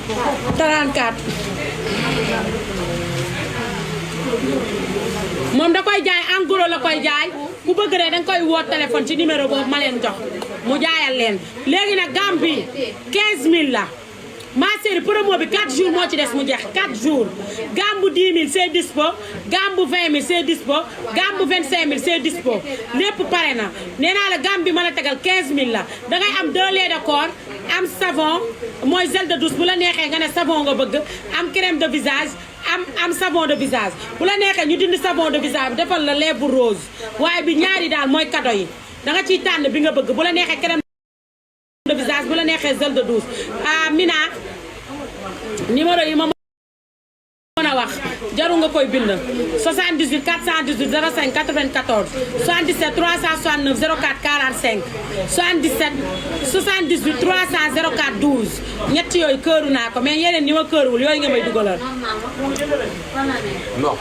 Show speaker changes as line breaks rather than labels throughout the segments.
34 moom da koy jaay en gros la koy jaay ku bëgg rek danga koy woo téléphone ci numéro boobu ma leen jox mu jaayal leen léegi nag gamme bi 15000 la ma série promo bi 4 jours moo ci des mu jeex 4 jours gamme bu 10 000 c'est dispo gamme bu 20 000 c'est dispo gamme bu 25 000 c'est dispo lépp pare na nee naa la gamme bi ma la tegal 15000 la dangay am 2 laits de corps am savon mooy gel de douche bu la neexee nga ne savon nga bëgg am crème de visage am savon de visage bu la neexee ñu dindi savon de visage bi defal la lait bu rose waaye bi ñaari daal mooy cadeau yi da nga ciy tànn bi nga bëgg bu la neexee crème de visage bu la neexee gel de douche Mina numéro yi ma mën a wax jaru nga koy bind 78 418 05 94 77 369 04 45 77 78 300 04 12 ñett yooyu këru naa ko mais yeneen ni ma këruwul yooyu nga may dugalal.
ndox.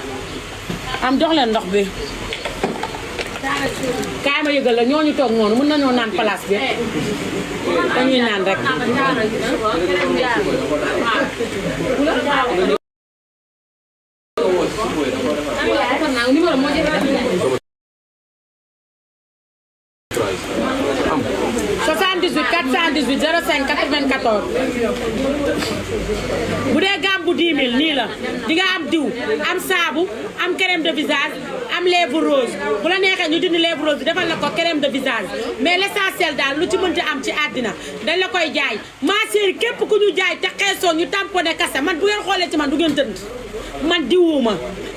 am jox leen ndox bi. kaay ma yëgal la ñooñu toog noonu mën nañoo naan place bi dañuy naan rek.
am.
78 418 05 94 bu dee gamme bu 10 000 nii la di nga am diw am saabu am crème de visage am lèvre rose bu la neexee ñu dindi lèvre rose bi defal la ko crème de visage mais l'essentiel daal lu ci mënti am ci àddina dañ la koy jaay ma chérie képp ku ñu jaay te xeesoo ñu tamponné kase man bu ngeen xoolee ci man du ngeen tënd man diwuma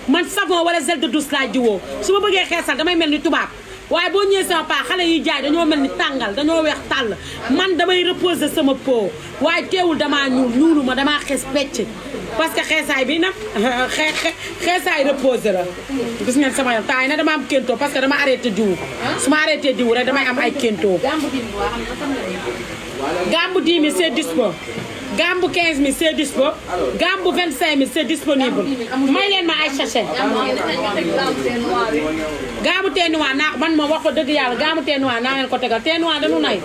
man savon wala gel de douche laa diwoo su ma bëggee xeesal damay mel ni tubaab waaye boo ñëwee sama paa xale yi jaay dañoo mel ni tàngal dañoo weex tàll man damay reposer sama peau waaye teewul damaa ñuulu ma damaa xees pecc parce que xeesaay bi nag xeesaay reposer la gis ngeen sama yoon taay na dama am kéntoo parce que dama arrêté diwu su ma arrêté diwu rek damay am ay kéntoo gamme bu 10 000 c'est dispo gamme bu 15 000 c'est dispo gamme bu 25 000 c'est disponible may leen ma ay sachet gamme bu thé noir naa man moom wax ko dëgg yàlla gamme bu thé noir naa leen ko tegal thé noir dañu nay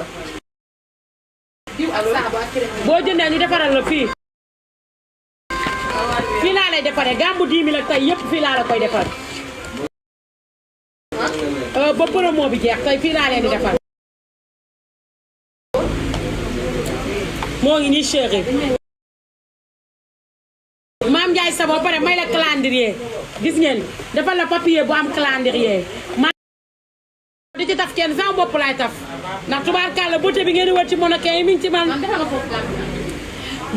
boo jëndee ñu defaral la fii laa lay defaree gamme bu 10 000 ak tey yëpp fii laa la koy defar ba promo bi jeex tey fii laa leen di defar moo ngi nii chéri Maam Ndiaye Savon pare may la calendrier gis ngeen defal la papier bu am calendrier ma di ci taf kenn sama bopp laay taf ndax tubaarkàlla beauté bi ngeen di wër ci monokee yi mi ngi ci man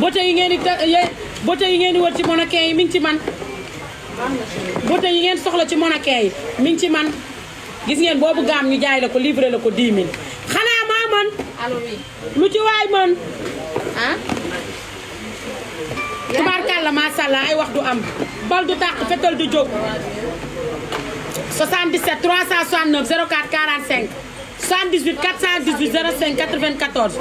beauté yi ngeen di wër ci monokee yi mi ngi ci man beauté yi ngeen soxla ci monokee yi mi ngi ci man gis ngeen boobu gaam ñu jaay la ko livré la ko 10 000 xanaa maa mën lu ci waay mën ah tubaarkàlla macha allah ay wax du am bal du tàq fetal du jóg 77 369 04 45 78 418 05 94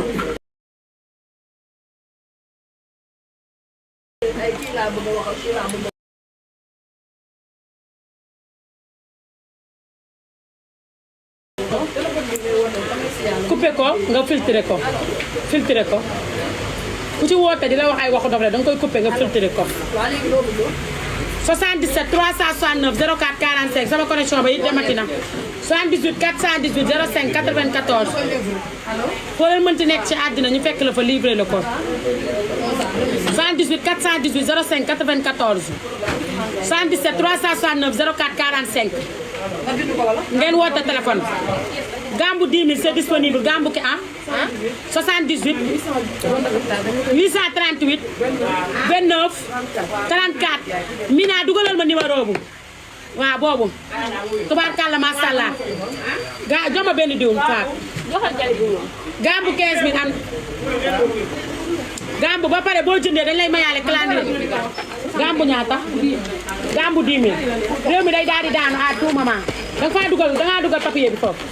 coupé ko nga filtré ko ku ci woote di la wax ay waxu dof la danga koy coupé nga filtré ko 77 369 04 45 sama connexion ba it demati na 78 418 05 94 foo leen mënti nekk ci àddina ñu fekk la fa livré la ko 78 418 05 94 77 369 04 45 ngeen woote téléphone gamme bu 10 000 c'est disponible gamme bu ki am 78 838 29 34 Mina dugalal ma numéro bu waaw boobu tubaarkàlla macha allah jox ma benn diw faat gamme bu 15 000 am gamme bu ba pare boo jëndee dañ lay mayaale calendrier gamme bu ñaata gamme bu 10 000 réew mi day daal di daanu à tout moment danga faa dugal dangaa dugal papier bi foofu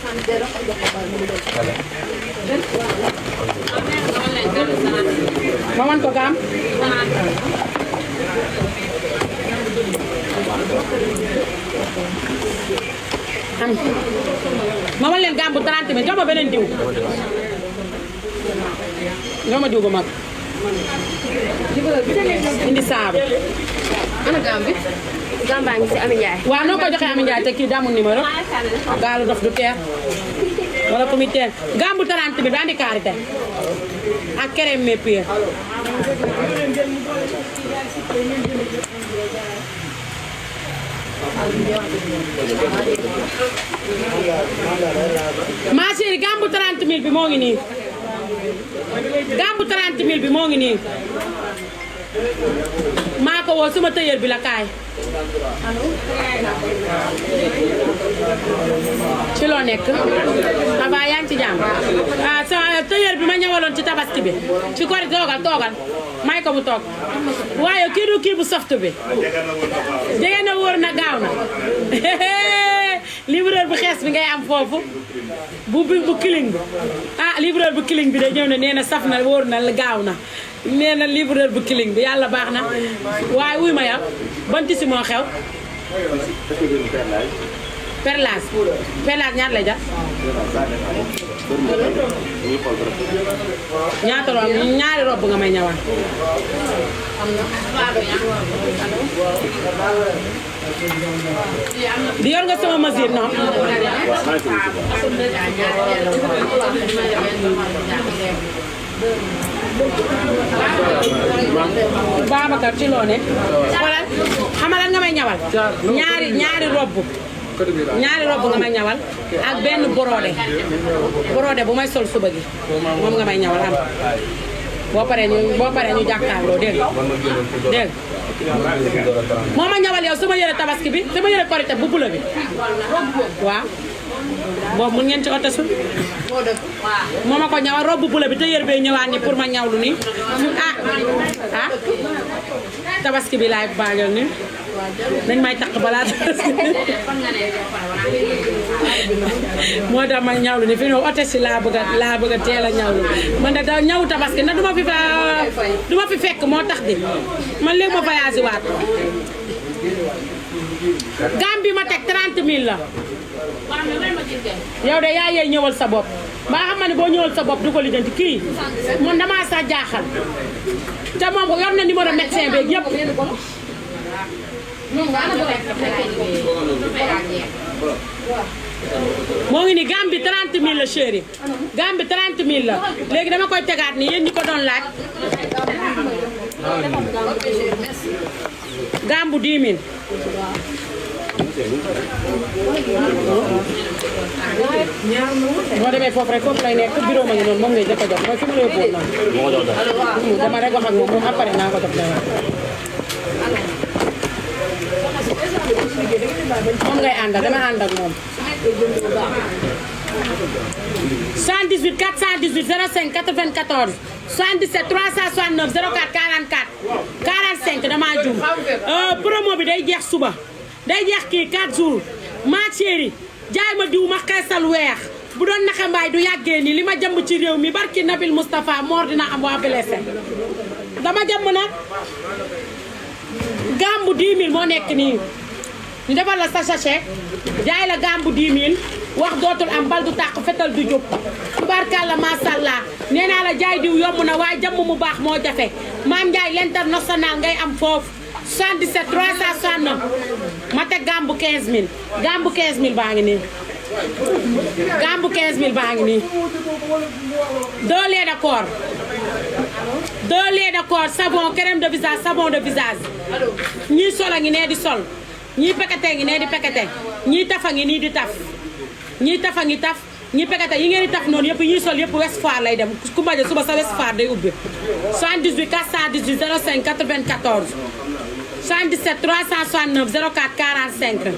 ma wan ko gaam am ma wan leen gaam bu 30 000 jox ma beneen diw jox ma diw bu mag indi saabu.
ana Gambi. Gambaa ngi si Ami Ndiaye.
waaw noo ko joxee Ami Ndiaye te kii damul numéro. gaalu dof du teer. wala ku muy teer gambu 30 bi du andi karité. ak crème mépier. ma chérie gambu 30 000 bi moo ngi nii. gambu 30 000 bi moo ngi nii. maa ko woo suma tailleur bi la kaay. ci loo nekk. aba yaa ngi ci jàmm. ah sama tailleur bi ma ñëwaloon ci tabaski bi. ci kori toogal may ko mu toog. waaye kii du kii bu soft bi. jege na wóor na gaaw na. livreur bu xees bi ngay am foofu. bu kiling bi. ah livreur bu kiling bi de ñëw na nee na saf na wóor na gaaw na. nee na livreur bu kiling bi yàlla baax na. waaye wuy ma yow ban tisi moo xew. perlage ñaata lay jar. ñaata ñaari rob nga may ñawal. di yor nga sama mesure non. Babacar ci loo ne. xoolal xamalal nga may ñawal. ñaari robb. ñaari robb nga may ñawal ak benn borode bu may sol suba gi moom nga may ñawal am. boo paree ñu jàkkaarloo dégg nga moo ma ñawal yow sama yëre tabaski bi sama yëre korité bu bula bi waaw boobu mun ngeen ci oto sul moo ma ko ñawal robe bula bi te yër bee ñëwaat ni pour ma ñawlu nii ah tabaski bi laay baagal ni dañ may takk balaa tabaski moo tax may ñawlu ni fi no oto si laa bëgg a teel a ñawlu man da ñaw tabaski na duma fi fekk moo tax di man léegi ma voyage waat Gambie ma teg 30 000 la yow de yaa yey ñëwal sa bopp ba xam ne boo ñëwal sa bopp du ko lijjanti kii man damaa sax jaaxal te moom yor na numéro médecin beeg yëpp moo ngi ni Gambie 30 000 la chéri Gambie 30 000 la léegi dama koy tegaat ni yéen ñi ko doon laaj Gambie 10 000 boo demee foofu rek foofu lay nekk bureau ma ngi noonu moom ngay jëkk a jox mooy fi mu la yóbbuwoon noonu dama rek wax ak moom après naa ko jox dara moom ngay àndal dama ànd ak moom 118 418 05 94 77 369 04 44 45 damaa juum promo bi day jeex suba day jeex kii 4 jours ma chérie jaay ma diw ma xeesal weex bu doon naxa mbaay du yàggee nii li ma jëmb ci réew mi barki Nabil Moustapha moor dina am waa blessé dama jëmb nag gambu 10 000 moo nekk nii ñu defal la sa sachet jaay la gambu 10 000 wax dootul am bal du tàq fetal du jóg tubaarkàlla masàllaa nee naa la jaay diw yomb na waaye jëmm mu baax moo jafe Maam Ndiaye l'international ngay am foofu 77 369 ma teg gambu 15 000 gambu 15 000 baa ngi nii gambu 15 000 baa ngi nii 2 laits de corps 2 laits de corps savon crème de visage savon de visage ñii sol a ngi nee di sol ñii pekete ngi nee di pekete ñii tafa ngi nii di taf ñii tafa ngi taf ñii pekete yi ngeen di taf noonu yëpp ñii sol yëpp West Foire lay dem ku mbaje suba sa West Foire day ubbi 78 418 05 94 77 369 04 45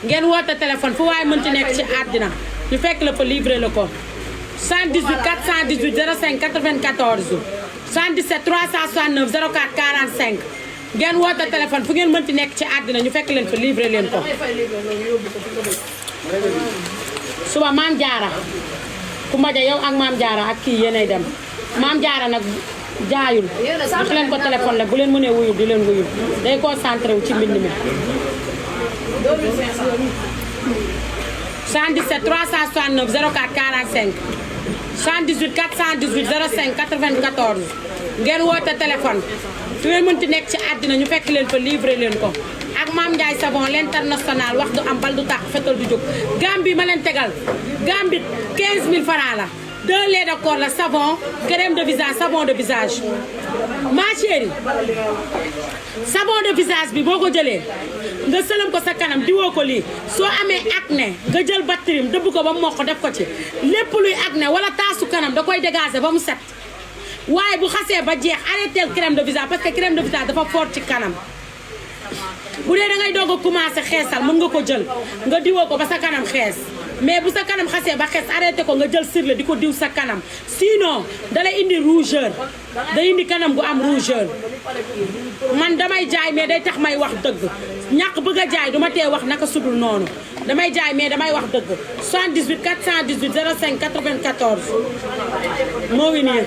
ngeen woote téléphone fu waaye mënti nekk ci àddina ñu fekk la fa livré la ko 78 418 05 94 77 369 04 45 ngeen woote téléphone fu ngeen mënti nekk ci àddina ñu fekk leen fa livré leen ko suba Maam Jaara ku mbaja yow ak Maam Jaara ak kii yéenay dem Maam Jaara nag jaayul jox leen ko téléphone la bu leen mënee wuyul di leen wuyul day concentré wu ci mbind mi 77 369 04 45 78 418 05 94 ngeen woote téléphone fi ngeen mënti nekk ci àddina ñu fekk leen fa livré leen ko ak Mame Ndiaye savon l'international wax du am bal du tàq fetal du jóg Gambie ma leen tegal Gambie 15000 francs la 2 laits de corps la savon crème de visage savon de visage ma chérie savon de visage bi boo ko jëlee nga sëlam ko sa kanam diwoo ko lii soo amee acné nga jël batterie dëbb ko ba mokk def ko ci lépp luy acné wala taasu kanam da koy dégager ba mu set waaye bu xasee ba jeex arrêté crème de visage parce que crème de visage dafa fort ci kanam bu dee da ngay doog a commencé xeesal mën nga ko jël nga diwoo ko ba sa kanam xees mais bu sa kanam xasee ba xees arrêté ko nga jël sirle di ko diw sa kanam sinon dalay indi rougeur day indi kanam gu am rougeur man damay jaay mais day tax may wax dëgg ñàkk bëgg a jaay duma tee wax naka sudul noonu damay jaay mais damay wax dëgg 78 418 05 94 moo ngi nii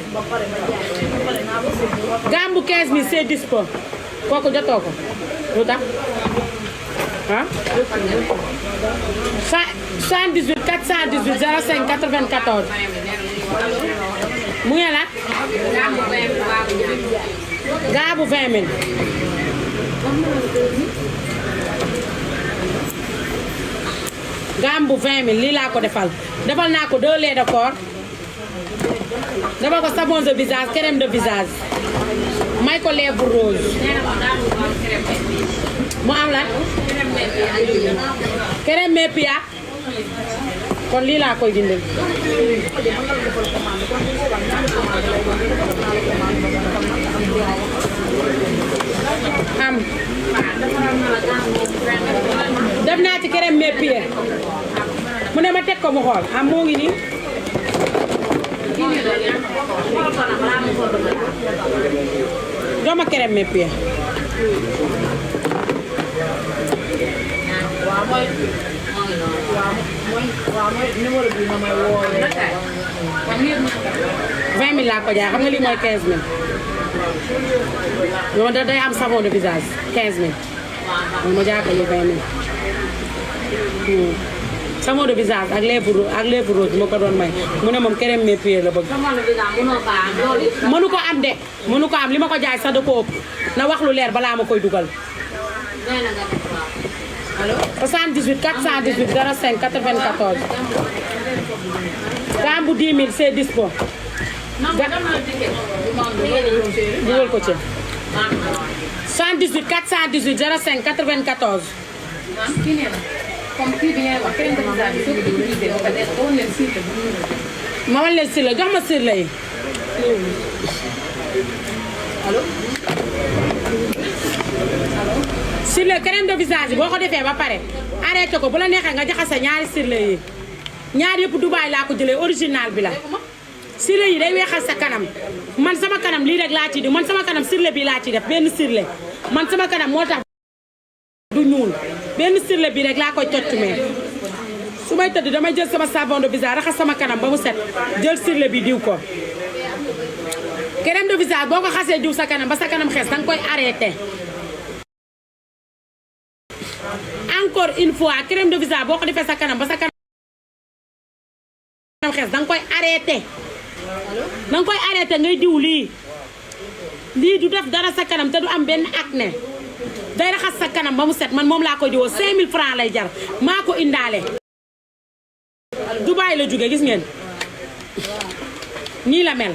gambu 15000 c'est dispo kooku jotoo ko lu tax ah 78 418 05 94 mu ngi la gaabu 20000 gambu 20000 lii laa ko defal naa ko 2 laits de corps defal ko savon de visage crème de visage may ko lèvre rose mu am la crème mépia kon lii laa koy dindal am def naa ci crème mépia mu ne ma teg ko mu xool am moo ngi nii jox ma crème mépia
numéro bi ma may woowee.
20000 laa ko jaay xam nga lii mooy 15000 yow da day am savon de visage 15000 ma jaay ko lii 20000 savon de visage ak lèvre rose moo ko doon may mu ne moom crème mépia la bëgg. mënu ko am de mënu ko am li ma ko jaay sax da ko ëpp na wax lu leer balaa ma koy dugal. allo 78 418 05 94 gambu 10000 c'est dispo dugal ko ci 78 418 05 94 ma wan leen sirla jox ma sirla yi allo sirle crème de visage yi boo ko defee ba pare arrêté ko bu la neexee nga jaxase ñaari sirle yi ñaar yëpp Dubaay laa ko jëlee original bi la sirle yi day weexal sa kanam man sama kanam lii rek laa ci di man sama kanam sirle bi laa ci def benn sirle man sama kanam moo tax du ñuul benn sirle bi rek laa koy coctumee su may tëdd damay jël sama savon de visage raxas sama kanam ba mu set jël sirle bi diw ko crème de visage boo ko xasee diw sa kanam ba sa kanam xees danga koy arrêté encore une fois crème de visage boo ko defee sa kanam ba sa kanam xees danga koy arrêté ngay diw lii du def dara sa kanam te du am benn acné day raxas sa kanam ba mu set man moom laa koy diwoo 5000 francs lay jar maa ko indaale Dubaay la jóge gis ngeen nii la mel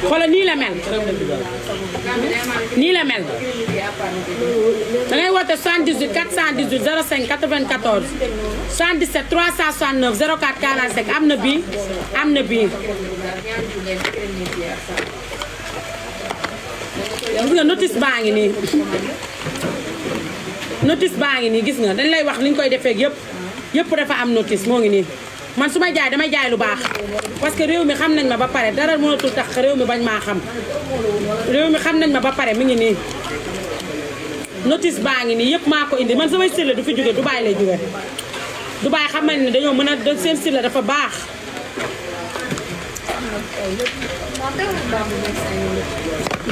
xoolal nii la mel nii la mel da ngay woote 78 418 05 94 77 369 04 45 am na bii gis nga notice baa ngi nii gis nga dañ lay wax ni ñu koy defee yëpp dafa am notice moo ngi nii man su may jaay damay jaay lu baax parce que réew mi xam nañ ma ba pare dara mënatul tax réew mi bañ maa xam réew mi xam nañ ma ba pare mi ngi nii notice baa ngi nii yëpp maa ko indi man samay sirle du fi jóge Dubaay lay jóge Dubaay xam nañ ne dañoo mën a seen sirle dafa baax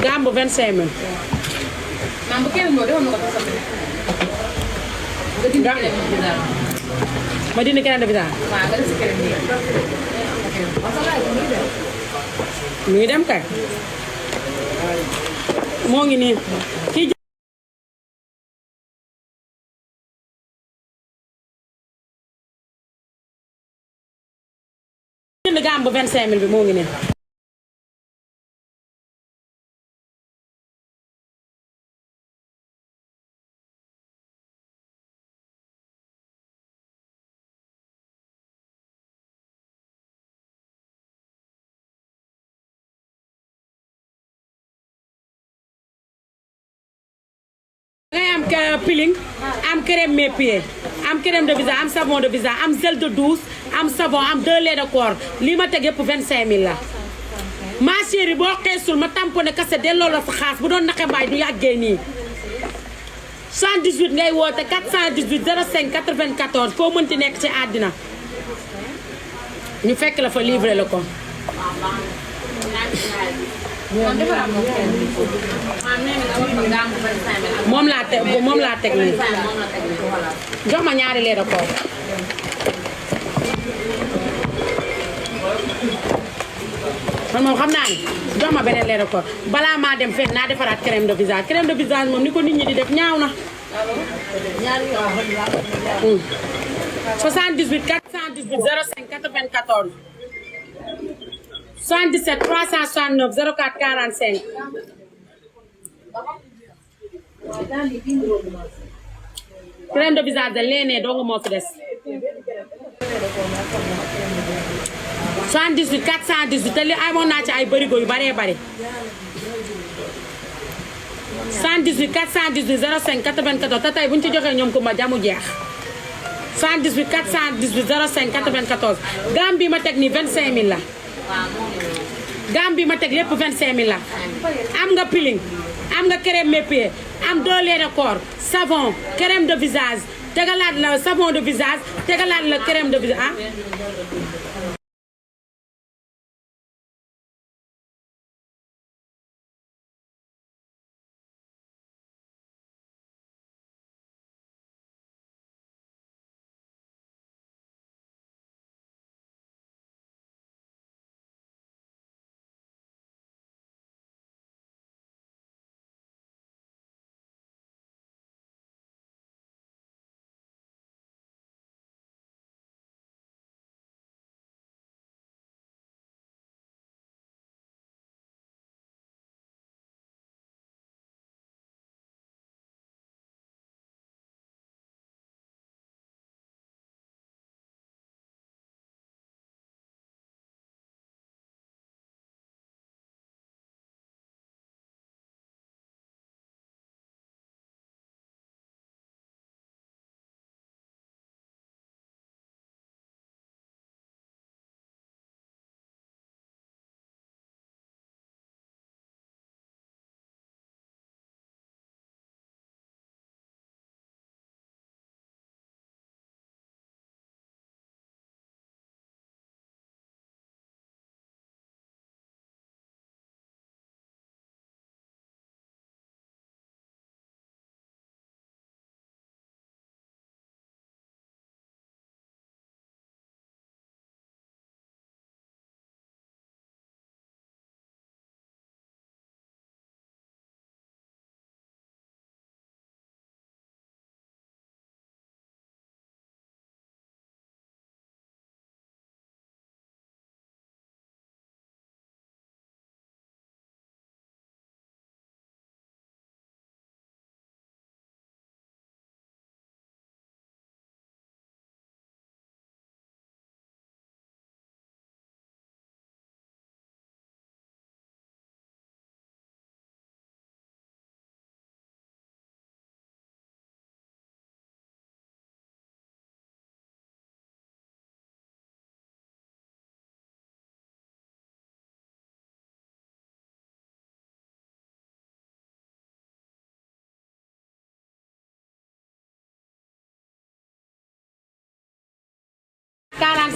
gambu 25000
bu kenn moo defoon na ko
ma dindi crème de visage
waaw nga def si crème bi.
mu ngi dem kay moo ngi nii kii jënd gamme bu 25000 bi moo ngi nii ngay am peeling am crème mes-pieds am crème de visage am savon de visage am gel de douche am savon am 2 laits de corps lii ma teg yëpp 25000 la ma chérie boo xeesul ma tamponné kase delloo la sa xaas bu doon naqe mbaay du yàggee nii 118 ngay woote 418 05 94 foo mënti nekk ci àddina ñu fekk la fa livré la ko
man defaraat moom crème bi. waaw nee na nga wax ma gamme bu 25000.
moom laa teg nii
moom la teg nii voilà.
jox ma ñaari lait de corps man moom xam naa ni jox ma beneen lait de corps balaa maa dem fenn naa defaraat crème de visage moom ni ko nit ñi di def ñaaw na.
ñaari yoon.
78 418 05 94 77 369 04 45 crème de visage de leenee doo nga moo fi des 78 418 te li amoon naa ci ay bërigo yu baree bari 118 418 05 94 te tey bu ñu ci joxee ñoom Kumba jamu jeex 118 418 05 94 gamme bi ma teg nii 25000 la gamme bi ma teg lépp 25000 la am nga peeling am nga crème mes-pieds am 2 laits de corps savon crème de visage tegalaat la savon de visage tegalaat la crème de visage ah.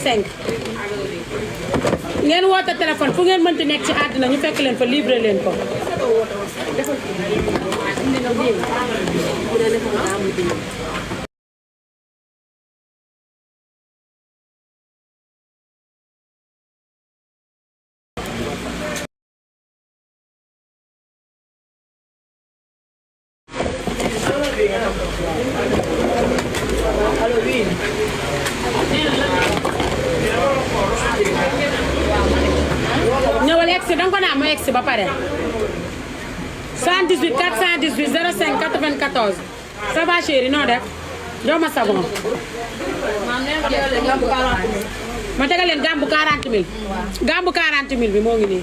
cinq ngeen woote téléphone fu ngeen mënti nekk ci àddina ñu fekk leen fa livré leen ko. ñëwal egsi danga ko naan mu egsi ba pare 118 418 05 94 ça va chérie noo def jox ma savon ma tegal leen gambu 40 000 gambu 40 000 bi moo ngi nii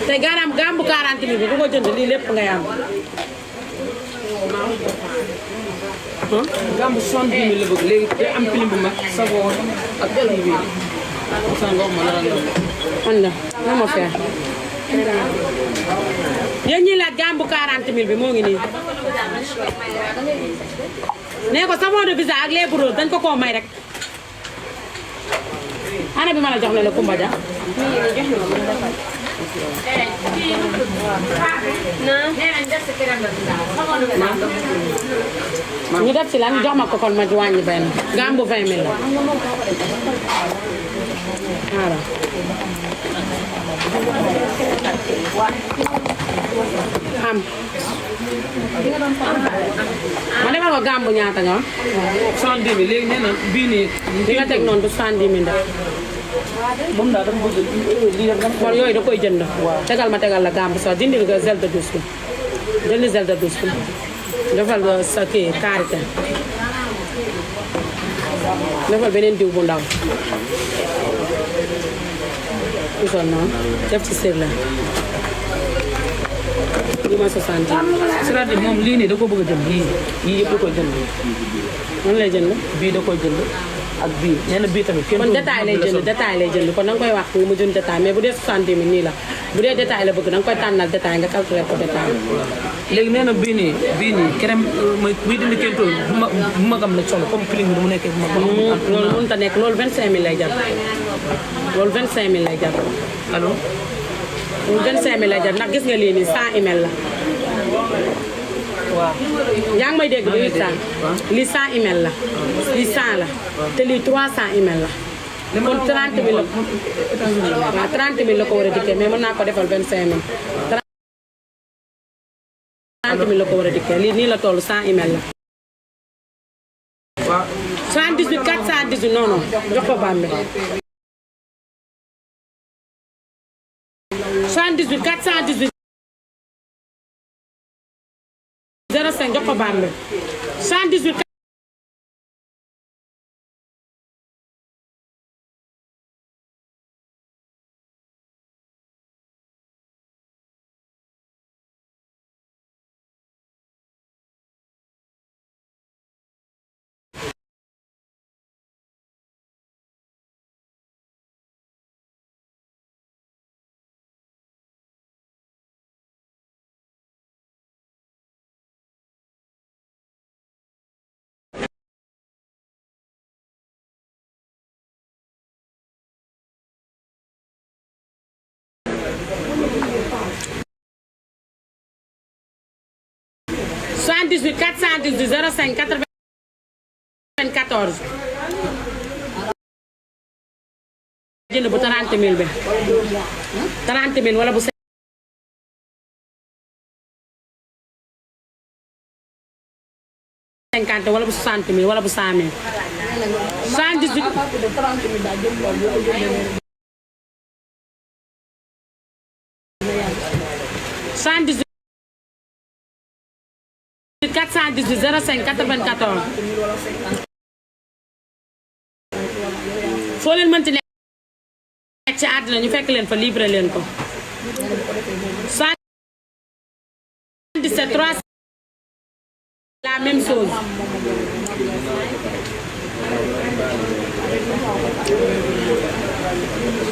te garam gambu 40 000 bi ku ko jënd lii lépp ngay am
Gambu 70 000 la bëgg léegi te am film bu mag savon ak kii bi. Sa ngox ma la
anda na ma feex yéen ñi laaj gambu 40 000 bi moo ngi nii nee ko savon de visage ak lait rose dañ ko koo may rek ana bi ma la jox ne la Kumba Dia ñu def ci lan jox ma ko kon ma wàññi benn gambu 20 000 la voilà am ma defal ko gambu ñaata nga
70 000 léegi nee na bii nii.
li nga teg noonu du 70 000 def
moom daal dama bëgg lii rek
kon yooyu da koy jënd tegal ma tegal la gambu sax dindil nga gel de douche bi jëndi gel de douche bi defal nga sa kii karité defal beneen diw bu ndaw gisoon noonu def ci sër la lii ma 60
c'est-à-dire moom lii nii da ko bëgg a jënd yii yëpp da koy jënd
noonu lay jënd
bii da koy jënd ak bii nee na bii tamit kenn
kon détail lay jënd kon da nga koy wax nga mu jënd détail mais bu dee 60 000 nii la bu dee détail la bëgg da nga koy tànnal détail nga calculer ko détail
léegi nee na bii nii crème mooy bii dindi kenn tooy bu magam la soxla comme clim bi du mu nekkee bu mag
loolu mënut a nekk loolu 25 000 lay jar loolu 25 000 lay jar
allo
loolu 25 000 lay jar ndax gis nga lii nii 100 ml la
waaw
yaa ngi may dégg bi 800 lii 100 ml la lii 100 la te lii 300 ml la kon 30 000 la waaw 30 000 la ko war a dikkee mais mën naa ko defal 25 000 30 000 la ko war a dikkee lii nii la toll 100 ml la
waaw
78 418 non non jox ko Bambe 78 418 05 jox ko Bambe 78 418 05 94 jënd bu 30 000 bi 30 000 wala bu 50 wala bu 60 000 wala bu 100 000 78 418 05 94 foo leen mënti nekk ci àddina ñu fekk leen fa livré leen ko 77 3 la même chose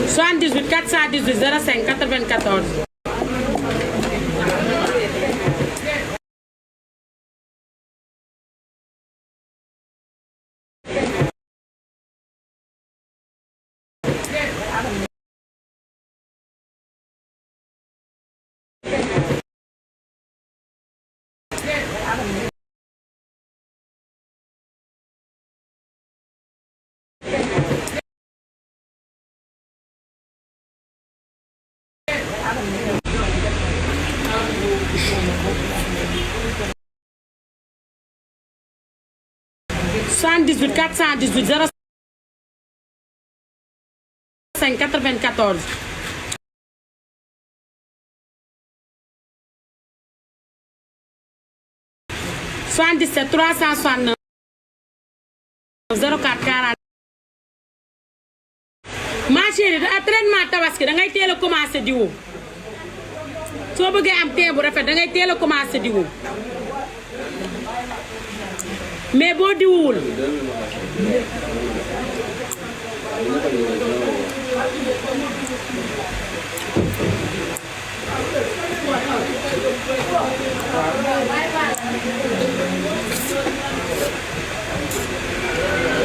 78 418 05 94 ma chérie traitement tabaski da ngay teel a commencé diwu soo bëggee am teint bu rafet da ngay teel a commencé diwu mais boo diwuwul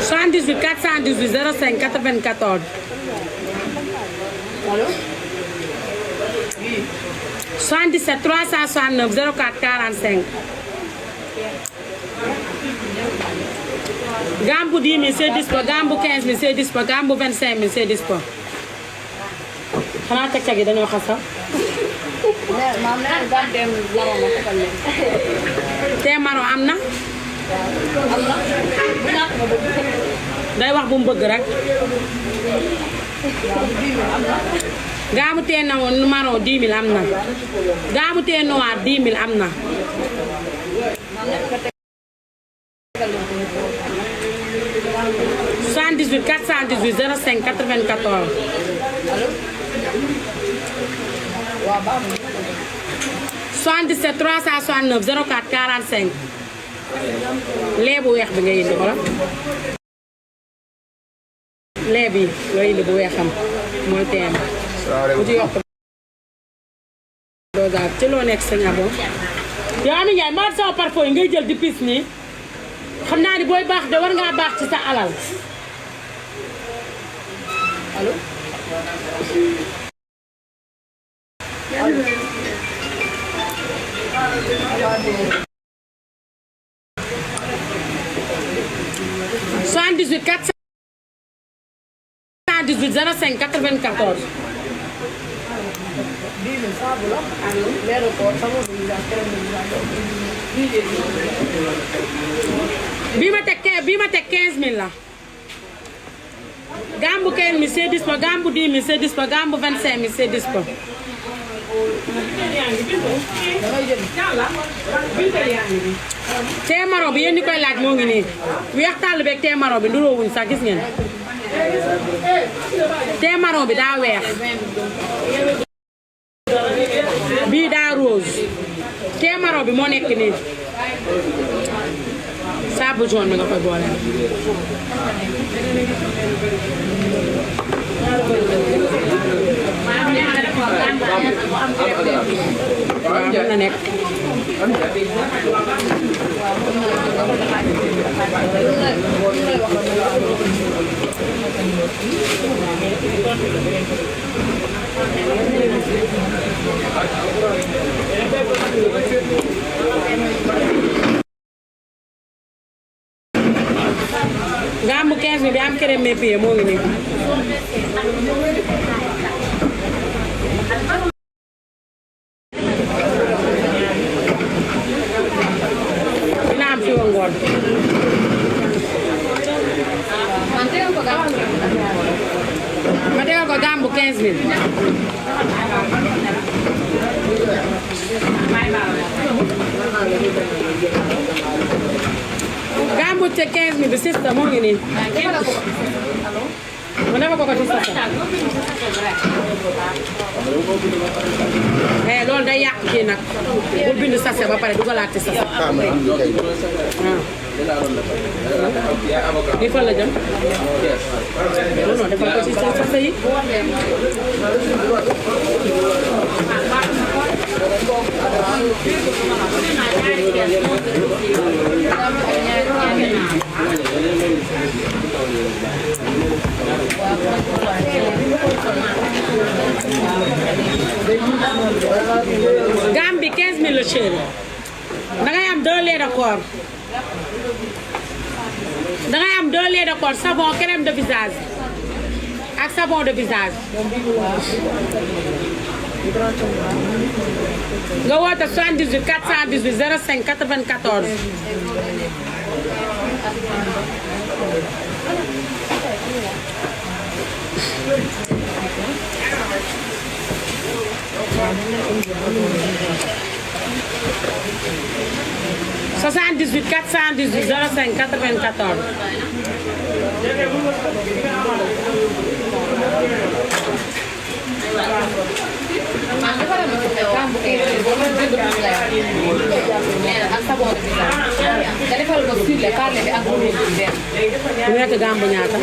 (78 418 05 94) 77 369 04 45 gambu 10 000 c'est dispo gambu 15 000 c'est dispo gambu 25 000 c'est dispo xanaa teg gi dañoo xasa te maro am na day wax bu mu bëgg rek gaamu tee na woon maro 10 000 am na gaamu tee noir 10 000 am na 78 418 05 94 77 369 04 45 lee bu weex bi nga indi xoolal lee bi nga indi bu weexam mooy teem bu ci yokk dosage ci loo nekk sañ abo yow Ami Ndiaye ma sama parfum yi ngay jël di pis nii xam naa ni booy baax de war ngaa baax ci sa alal allo 78 418 05 94 bii ma teg 15000 la gambu 15000 c'est dispo gambu 10000 c'est dispo gambu 25000 c'est dispo tee maro bi yéen ñi koy laaj moo ngi nii weex tàll beeg tee maro bi nduroowuñ sax gis ngeen tee maro bi daa weex bii daa rose tee maro bi moo nekk nii saabu jaune bi nga koy boole waaw mën na nekk Gambu 15 bi am crème mépier moo ngi nii dina am fi ngoon ma tegal ko gambu 15000 gambu te 15000 bi sista moo ngi nii ma defal ko ci sasa loolu day yàq kii nag bul bind sase ba pare dugalaat ci sase lii fan la jëm non defal ko ci sase yi Gambi 15000 la chéri dangay am 2 laits de corps dangay am 2 laits de corps savon crème de visage ak savon de visage nga woote 78 418 05 94 bu nekk gambu ñaata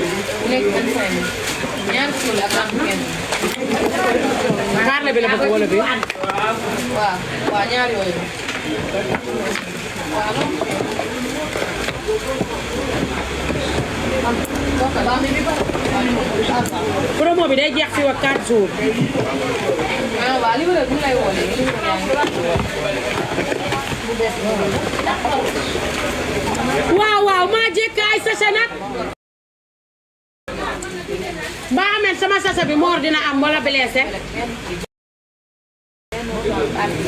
parle bi la bëgg wala bi
waaw ñaar yooyu
promo bi day jeex fi wa 4 jours
waaw li wala mu lay wone
waaw maa jekk ay sachet nag ba amee sama sachet bi moor dina am wala blessé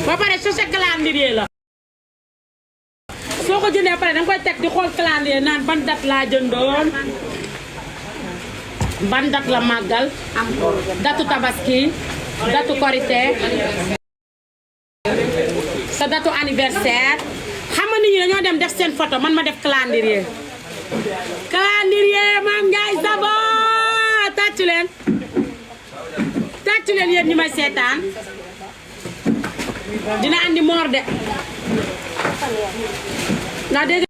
ba pare sachet calendrier la soo ko jëndee pare danga koy teg di xool calendrier naan ban date laa jëndoon ban date la màggal datu tabaski datu korité sa datu anniversaire xam nga nit ñi dañoo dem def seen photo man ma def calendrier Mame Ndiaye Savon tàccu leen yéen ñi may seetaan dina andi moor de ndax dégg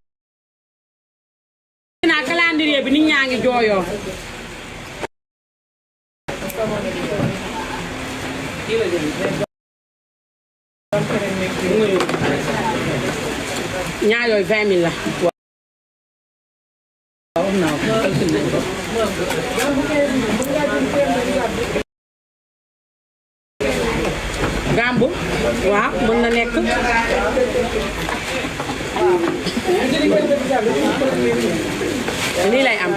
naa calendrier bi nit ñaa ngi jooyoo ñaar yooyu 20 000 la gambu waaw mën na nekk lii lay am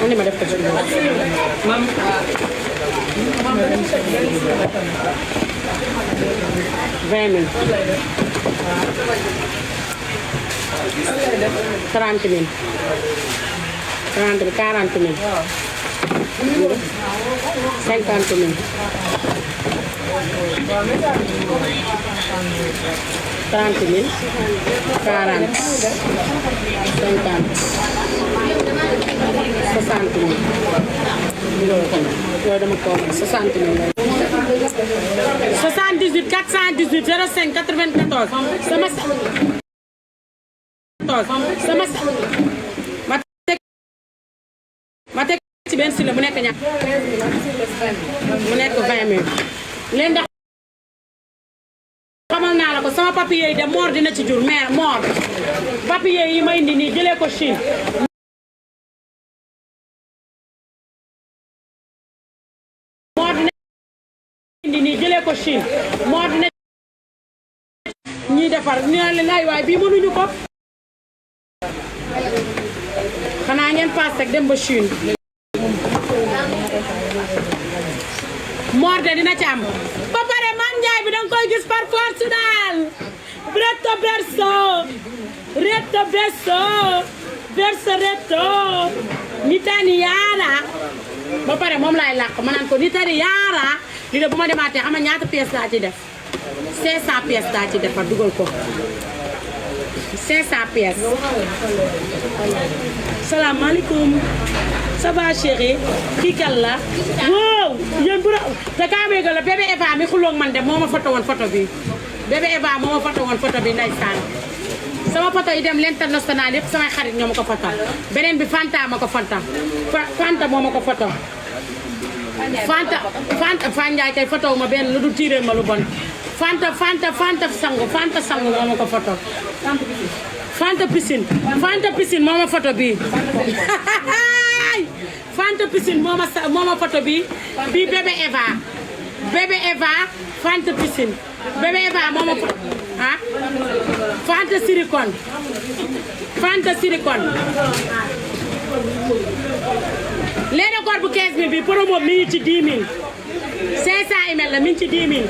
andi ma def ko ci mam 20 000 30 000 40 000 50 000 30 000 40 50 60 000 yooyu dama ko 60 000 78 418 05 94 sama ma teg ci benn si la mu nekk ñaar mu nekk 20 000 leen ndax xamal naa la ko sama papier yi de moor dina ci jur mais moor papier yi ma indi nii jëlee ko Chine moor dina ñuy defar ñu ne leen ay waay bii mënuñu ko xanaa ngeen paas rek dem ba Chine moor de dina ci am ba pare Mame Ndiaye bi danga koy gis par force daal retto verso nitaniana ba pare moom laay làq ma naan ko nitaniana li de bu ma demaatee xam nga ñaata pièces laa ci def 500 pièces laa ci defar dugal ko 500 pièces salaamaaleykum ça va chérie kii kan la wow yéen bu te kaamee ga la bébé Eva mi xuloog man de moo ma photo woon photo bi bébé Eva moo ma photo woon photo bi ndeysaan sama photo yi dem l'international yëpp samay xarit ñoo ma ko photo beneen bi Fanta ma ko photo Fanta moo ma ko photo Fanta Ndiaye kay photo ma benn lu dul tiré ma lu bon Fanta sangu moo ma ko photo Fanta piscine moo ma photo bii Fanta piscine moo ma photo bii bébé Eva Fanta piscine bébé Eva moo ma photo ah Fanta silicone léegi record bu 15000 bi promo mi ngi ci 10000 500 ml la mi ngi ci 10000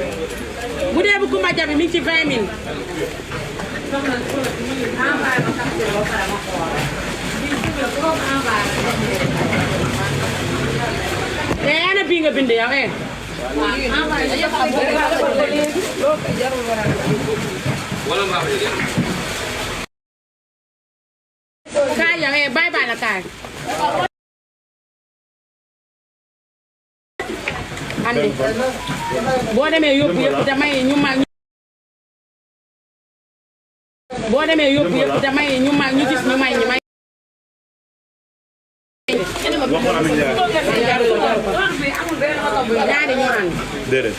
bu dee bu Kumba Jabi mi ngi ci 20000 ana bii nga bind yow kaay yow bye la kaay andi boo demee yóbbu yëpp damay ñu ma boo demee yóbbu yëpp damay ñu ma ñu gis ñu may ñi may ñaari ñu ànd
déedéet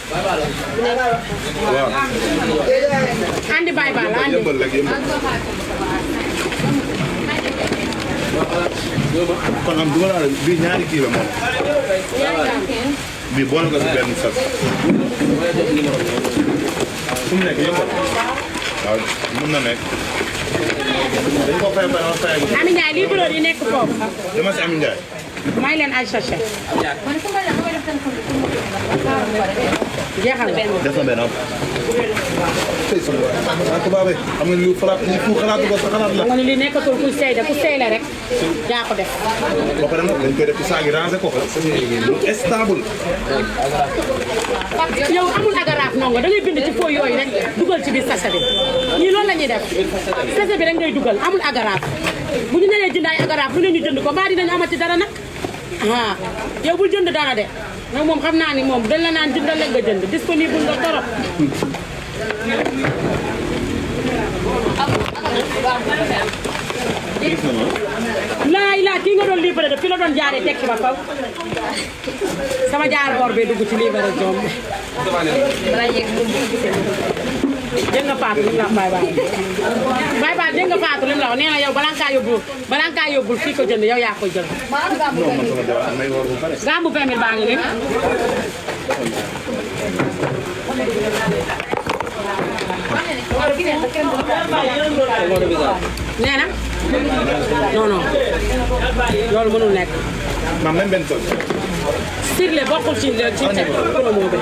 waaw
andi bye la andi
kon am dugal naa bii ñaari kii la moom bii boole ko si benn sas fu mu nekk yëngal waaw mën na nekk dañ ko fay
Ami Ndiaye lii bëloon yi nekk foofu
dama si Ami Ndiaye
may leen ay sachet jeexal
def na benn am tey sama waay tubaab xam nga lu xalaat li fu xalaatu ko sa xalaat la
nga ni li nekkatul ku seey de ku seey la rek yaa ko def
ba pare nag dañ koy def ci saagi rangé ko lu stable
yow amul agaraaf nongo da ngay bind ci fooy yooyu rek dugal ci biir sachet bi ñii loolu la ñuy def sachet bi rek ngay dugal amul agaraaf bu ñu nee jënd ay agaraaf lu ne ñu jënd ko mbaa dinañu amati dara nag ah yow bul jënd dara de nag moom xam naa ni moom dañ la naan jëndal rek nga jënd disponible nga torop laay laa kii nga doon libéré de fi la doon jaaree tekki ba faw sama jaar bor bi dugg ci libéré joom dégg nga Fatou lim la wax bye bye dégg nga Fatou lim la wax nee na yow balaa nga kaa yóbbul fii ko jënd yow yaa koy jël gambu 20000 baa ngi nii nee na non loolu mënul nekk.
maam même benn sos.
Sirle bokkul ci promo bi.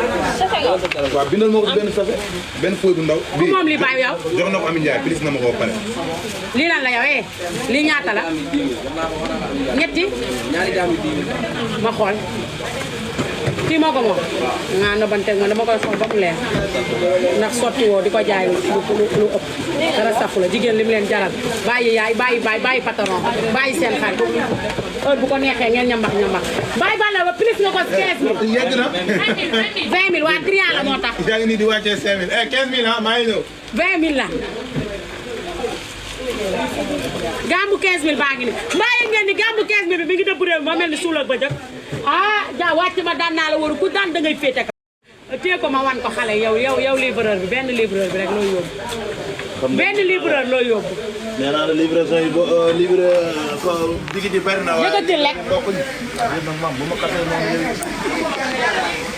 waaw bindal moo ko benn sose benn fooy bu ndaw.
bii moom lii bàyyi yow.
jox na ko Ami Ndiaye plus na ma ko pare.
lii lan la yow lii ñaata la ñetti ma xool kii moo ko moom nga nobante nga dama koy xool ba mu leer ndax sotti woo di ko jaay lu ëpp dara safu la jigéen li mu leen jaral bàyyi yaay bàyyi patron bàyyi seen xar heure bu ko neexee ngeen ñambax bàyyi ba la ba plus nga ko 15000
yegg na
20000 waa triant la moo tax
yaa ngi nii di wàccee 5000 15000 ah maa ngi ñëw
20000 la gambu 15000 baa ngi ni mbaaye ngeen ni gambu 15000 bi mi ngi dëbb réew ma mel ni suul ak ba jëkk ah ja wàcc ma daan naa la waru ku daan da ngay féete ka téye ko ma wan ko xale yow livreur bi benn livreur bi rek loo yóbbu benn livreur loo yóbbu
nee naa la livraison yi ba livré ko digg ji bari na waaye
yëkkatil rek
nag maam bu ma xasee noonu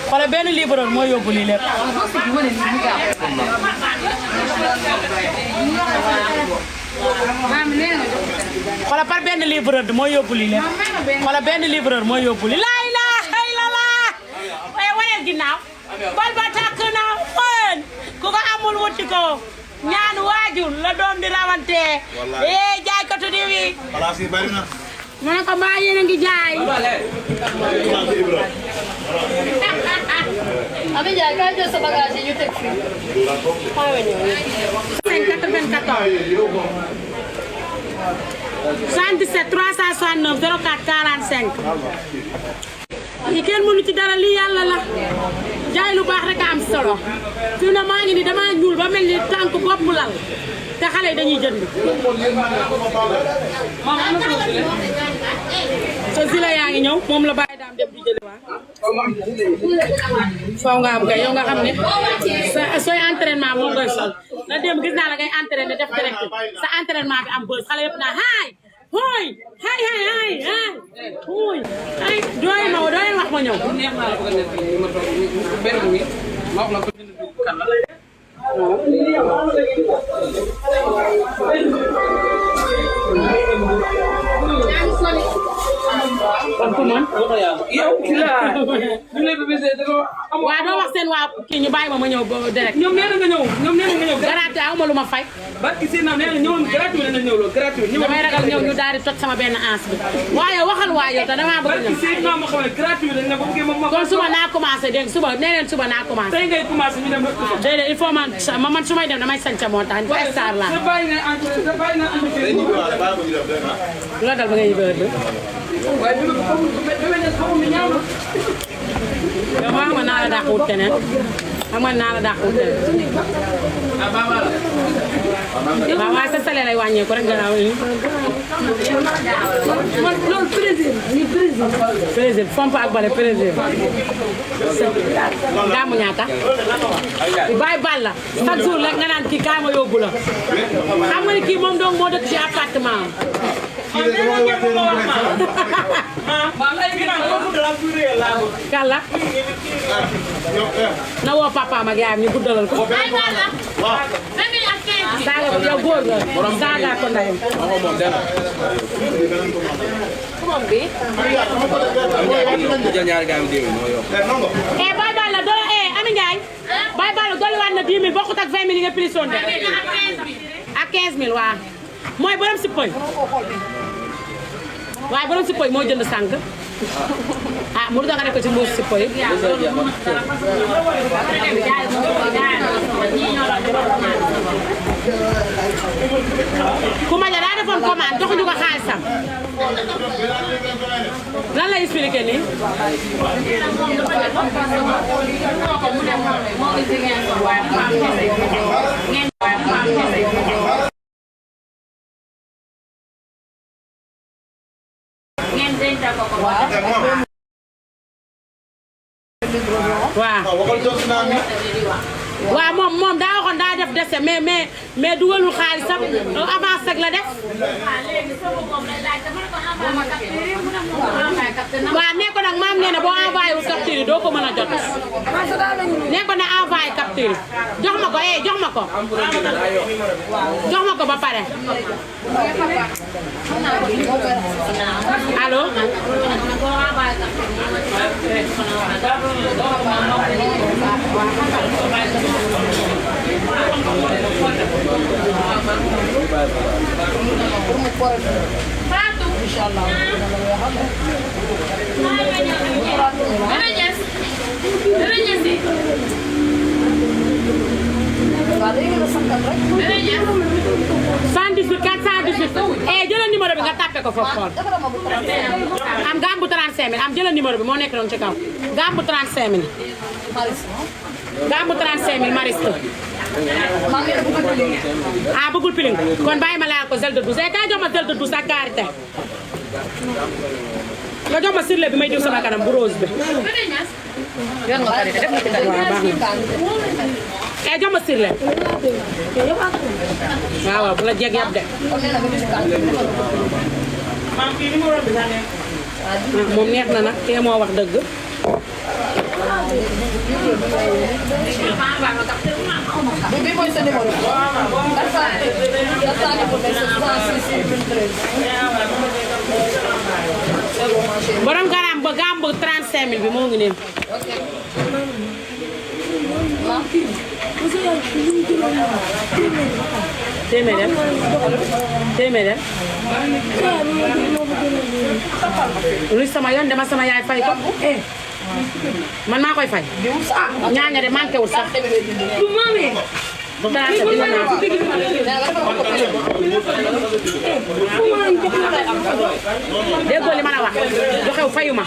xoolal benn livreur moo yóbbu lii lépp xoolal par benn livreur moo yóbbu lii lépp xoolal benn livreur moo yóbbu lii laa ilaaha illallaah waaye waneel ginnaaw bal ba tàkk na xool ku ko amul wuti ko ñaan waajur la doom di rawante jaaykatu diw yi
place yi bari na
ma ne ko mbaa yéen a ngi jaay
Ami Ndiaye kaay jël sa bagage yi ñu teg fii.
77 369 04 45 yi kenn mënu ci dara lii yàlla la jaay lu baax rek a am solo fi mu ne maa ngi ni dama ñuul ba mel ni tànk bopp mu lal te xale yi dañuy jënd so zila yaa ngi ñëw moom la bàyyi daam dem di jële waa faw nga am kay yow nga xam ne sooy entraînement moom ngay sol na dem gis naa la ngay entraîné def direct sa entraînement bi am bës xale yëpp naa haay hooy hay hooy ay dooy ma wax ma ñëw kon ku mën
yow kii la ñu lay bébé da ko
waaw doo wax seen waa kii ñu bàyyi ma ñëw direct
ñoom nee na nga ñëw
gratuit awma lu ma fay
barki seen nee na ñëwoon gratuit na ñëw loolu gratuit
damay ragal ñëw ñu daal di toj sama benn ans bi waaye waxal waa yow te damaa bëgg
barki seen ma xam ne gratuit dañ ne bu bëggee moom
kon suba naa commencé dégg suba nee leen suba naa commencé
tey ngay commencé ñu dem rek
déedéet il faut man su may dem damay sañca moo tax star la
sa bàyyi nga entré
la dal ba ngay bëgg
waaye bébé xamu mi ñaaw
yow xam nga naa la dàq wut keneen xam nga naa la dàq wut keneen waaw waaye sa salaire lay wàññeeku rek gannaaw yi
man loolu président
fomp ak bale président gàmmu ñaata bàyyi bal la chaque jour rek nga naan kii kaay ma yóbbu la xam nga ni kii moom donc moo dëkk ci appartement kàlla na woo papaam ak yaayam ñu guddalal ko saaga ko yow góor nga saaga ko ndeyam bay bal la doole Ami Ndiaye bay bal la doole waat na 10 000 bokkut ak 20 000 yi nga prison de ak 15 000 waaw mooy borom si poy waaye borom si poy moo jënd sànq ah mu nga def ko ci mbuus si poy ku ma ja daa defoon commande joxuñu ko xaalisam lan la expliqué nii waaw moom daa waxoon daa def dese mais dugalul xaalisam avance rek la def waaw nee ko nag maam nee na boo envoyé wu capture yi doo ko mën a jot nee ko na envoyé capture jox ma ko jox ma ko jox ma ko ba pare allo jëlal numéro bi nga tàppe ko foofu xool am gambu 35 000 am jëlal numéro bi moo nekk noonu ci kaw gambu 35 000 gambu 35 000 mariste ah bëggul piling kon bàyyi ma laal ko gel de douche kay jox ma gel de douche ak karité nga jox ma sirle bi may diw sama kanam bu rose bi yor nga karité def nga ci karité waaw baax na jox ma sirle waaw bu la jeg yab de moom neex na nag kee moo wax dëgg
bi mooy sa numéro
borom garam ba gambu 35 000 bi moo ngi nii téeméer lu sama yoon dama sama yaay fay ko man maa koy fay ñaaña de manqué wul sax déggoo li ma la wax joxew fayuma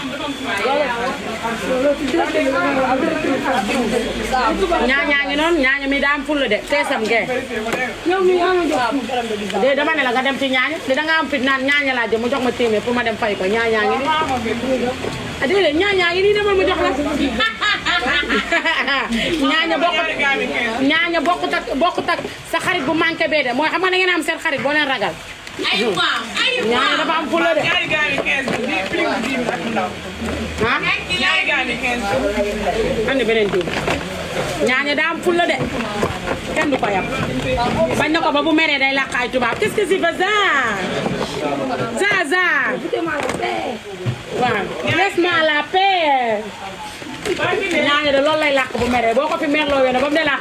ñaañaa ngi noonu ñaaña mi daa am fulla de teesam ngee de dama ne la nga dem ci ñaaña de danga am fit naan ñaaña laa jëm mu jox ma téeméer pour ma dem fay ko ñaañaa ngi ni ah déedéet ñaañaa ngi nii demal mu jox la ñaaña bokkut ak sa xarit bu manqué bee de mooy xam nga da ngeen am seen xarit boo leen ragal ñaaña dafa am fulla de ah andi beneen jiw ñaaña daa am fulla de kenn du ko yab bañ na ko ba bu meree day làq ay tubaab qu'est-ce que c'est ça waaw laisse-moi la paix ñaaña de loolu lay làkk bu meree boo ko fi merloo yoone ba mu ne la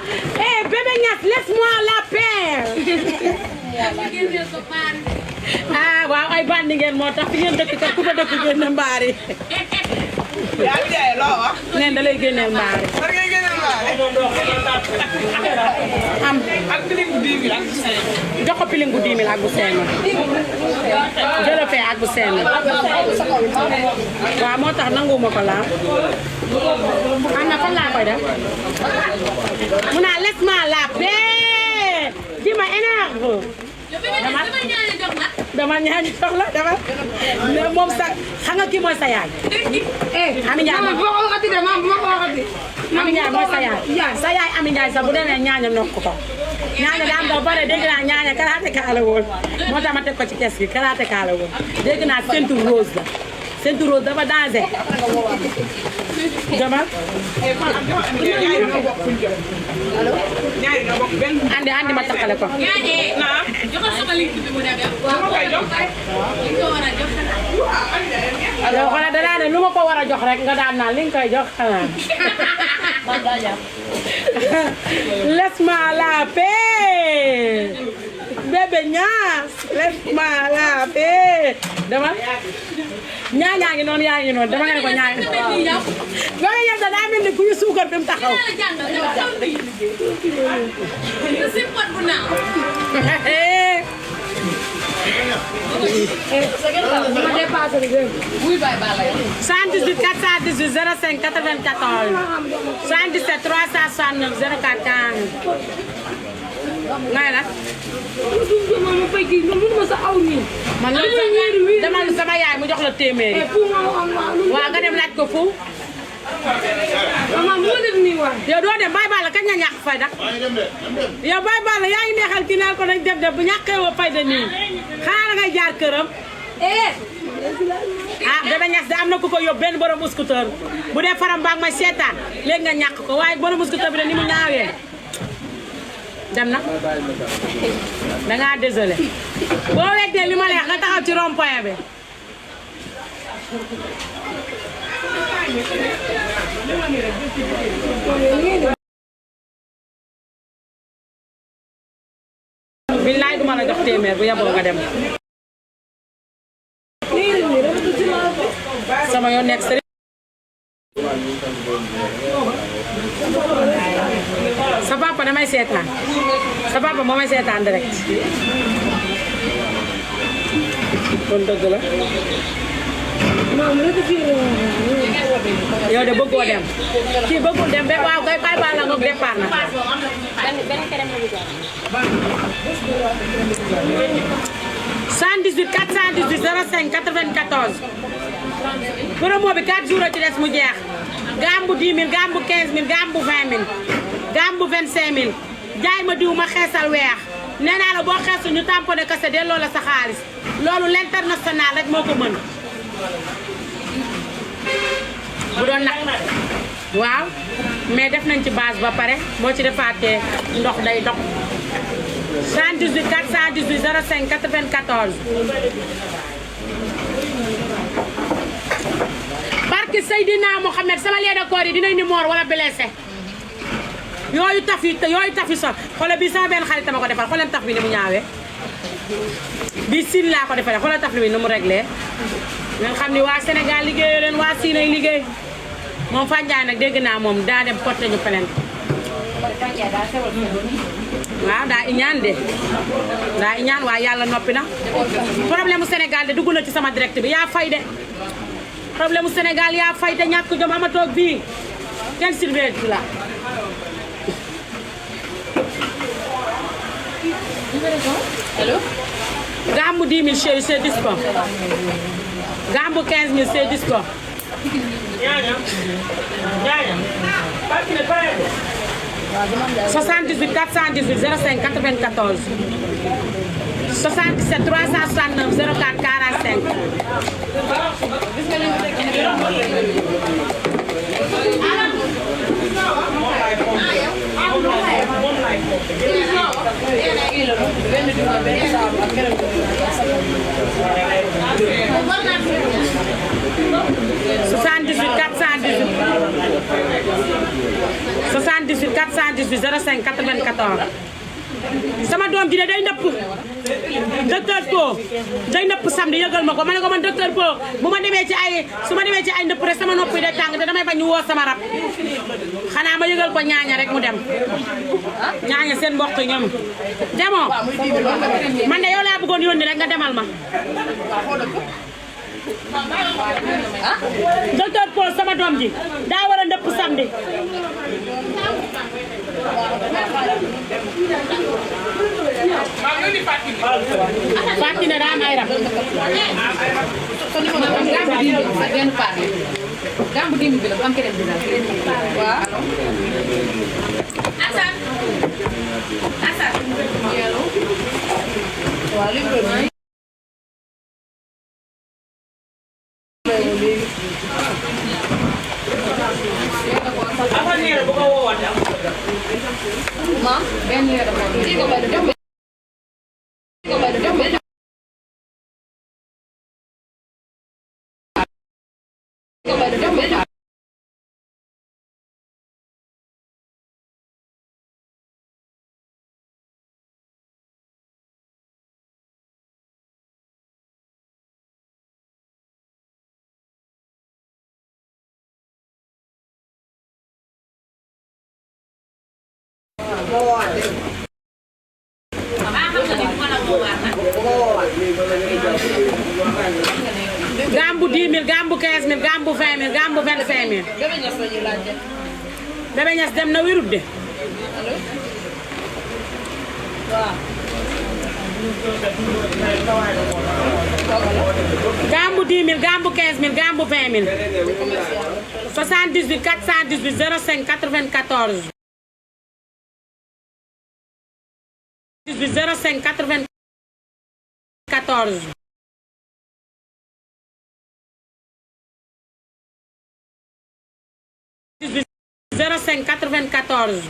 eh bébé Niass laisse-moi la paix ah waaw ay bandi ngeen moo tax fi ngeen dëkk kat ku fa dëkk génne mbaari
yaa ngi jaay loo wax.
neen da lay génneel mbaari
war ngay génneel mbaari.
am
ak piling bu 10 000 ak bu 5 000.
jox ko piling bu 10 000 ak bu 5 000 jëla fee ak bu 5 000 waaw moo tax nanguwuma ko laal am na fan laa koy def mu naa laisse-moi la paix di ma énerve dama ñaan jox la dama moom sa xam nga kii mooy sa yaay Ami Ndiaye
ma ko waxati de ma ko waxati
Ami Ndiaye mooy sa yaay sa yaay Ami Ndiaye sax bu demee ñaaña nokk ko ñaaña daa am da bare dégg naa ñaaña karaté kaala woon moo tax ma teg ko ci kees gi karaté kaala woon dégg naa ceinture rose la ceinture rose dafa danger dama andi ma takkale ko yow xanaa danaa ne lu ma ko war a jox rek nga daan naan li nga koy jox xanaa laisse-moi la paix bébé Niass laisse-moi la paix dama ñaañaa ngi noonu yaa ngi noonu dama nga ne ko ñaañ ba nga ñëw daa mel ni ku ñu suukar bi mu taxaw
ma dépassé li gën
78 418 05 94 77 369 04 ngay nag
ma fay kii ma sa aw nii
man loolu dama sama yaay mu jox la téeméeri waaw nga dem laaj ko fu
maman bu ma def nii waay
yow doo dem Baye Balla kañ nga ñàkk fayda yow Baye Balla yaa ngi neexal kii naan ko nañ dem bu ñàkkee woo fayda nii xaaral ngay jaar këram ah Bébé Niass de am na ku ko yóbbu benn borom scooter bu dee faram baag may seetaan léegi nga ñàkk ko waaye borom scooter bi de ni mu ñaawee dem na dangaa désolé boo weddee li ma leex nga taxaw ci rond-point bi billaay duma la jox téeméer bu yeboo nga dem sama yoon nekk sëriñ sa papa damay seetaan sa papa moo may seetaan direct kon dëgg la yow de bëggoo dem kii bëggul dem ba waaw kay Baye Balla ngoog départ na 118 418 05 94 promo bi 4 jours ci des mu jeex gambu 10 000 gambu 15 000 gambu 20 000 gambu 25 000 jaay ma diw ma xeesal weex nee naa la boo xeesul ñu tamponné kase delloo la sa xaalis loolu l'international rek moo ko mën bu doon nag waaw mais def nañ ci base ba pare boo ci defaatee ndox day dox 118 418 05 94 barki Seydina Mohamed sama lee de koor yi dinañ ni moor wala blessé yooyu taf yi sax xoolal bii sama benn xarit ma ko defal xoolal taf bi ni mu ñaawee bii Sine laa ko defee xoolal taf bi ni mu réglé ngeen xam ni waa Sénégal liggéeyoo leen waa Sine ay liggéey moom Fandiaye nag dégg naa moom daa dem porté ñu plainte waaw daa iñaan de daa iñaan waaye yàlla noppi na problème mu Sénégal de dugg na ci sama direct bi yaa fay de problème mu Sénégal yaa fay de ñàkk jom amatoo bii kenn surveille la
allo
gambu 10 000 chéri c'est dispo gambu 15 000 c'est dispo 78 418 05 94 77 369 04 45 05 94 sama doom ji de day nëpp docteur Po day nëpp samedi yëgal ma ko ma ne ko man docteur Po bu ma demee ci ay su ma demee ci ay nëpp rek sama noppi day tàng te damay bañ ñu woo sama rab xanaa ma yëgal ko ñaaña rek mu dem ñaaña seen mbokk yi ñoom demoo man de yow laa bëggoon yónni rek nga demal ma docteur Po sama doom ji daa war a nëpp samedi Fatou ne daa am ay rab.
Gambu dimbi bi la am keneen bi la. Waaw. Assane. Assane. Waaw li ko Ma, ben leer ko. Di ko ba jox. Ko ba jox. Ko ba jox.
Gambu 10 000 gambu 15 000 gambu 20 000 gambu 25 000. Bébé Ñas dem na wérut de. Gambu 10 000 gambu 15 000 gambu 20 000. 78 418 05 94. 05 94 05 94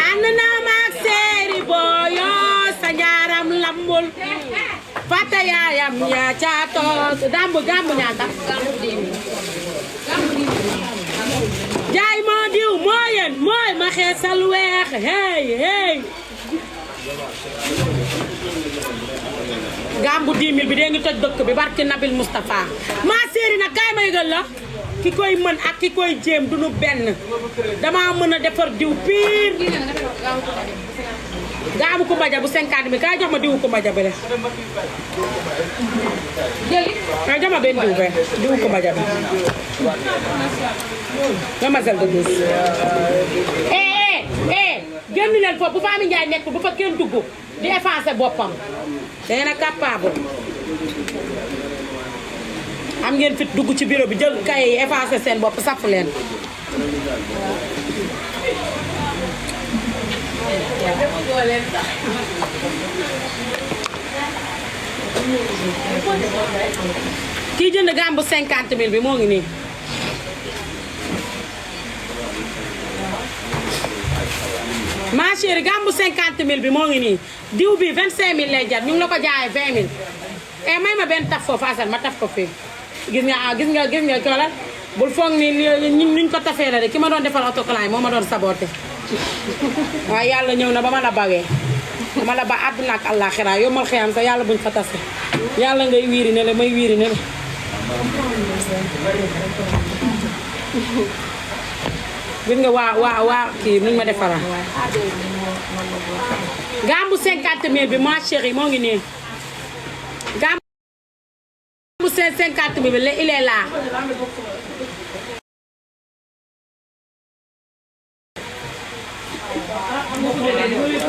Anna mak seri boyo sanjaram lambul fata yaayam ya chato gambu ñaata jaay mo diw moyen moy ma xeesal weex hey gambu 10 000 bi de ngi toj dëkk bi barki Nabil Moustapha ma seri na kay ma yëgal la ki koy mën ak ki koy jéem duñu benn dama mën a defar diw pire gaamu ko mbaja bu 50 000 kay jox ma diw ko mbaja bi rek jëli kay jox ma benn diw ko mbaja bi mademoiselle de douce génn leen foofu bu Fami Ndiaye nekk bu fa kenn dugg di effacer boppam dangeen a capable am ngeen fit dugg ci bureau bi jël kay effacer seen bopp safu leen kii jënd gambu 50 000 bi moo ngi nii ma chérie gambu 50 000 bi moo ngi nii diw bi 25 000 lay jar ñu ngi la ko jaayee 20 000 may ma benn taf foofu asal ma taf ko fii gis nga koolal bul foog ni niñ ko tafee la de ki ma doon defal autocollant moo ma doon saboté waaye yàlla ñëw na ba ma la bawee ma la ba àdduna ak àllaaxira yomal xiyam sa yàlla buñ fa tase yàlla ngay wiiri ne la may wiiri ne la gis nga waa kii nuñ ma defara gambu 50 000 bi ma chérie moo ngi nii gambu 50 000 bi il est là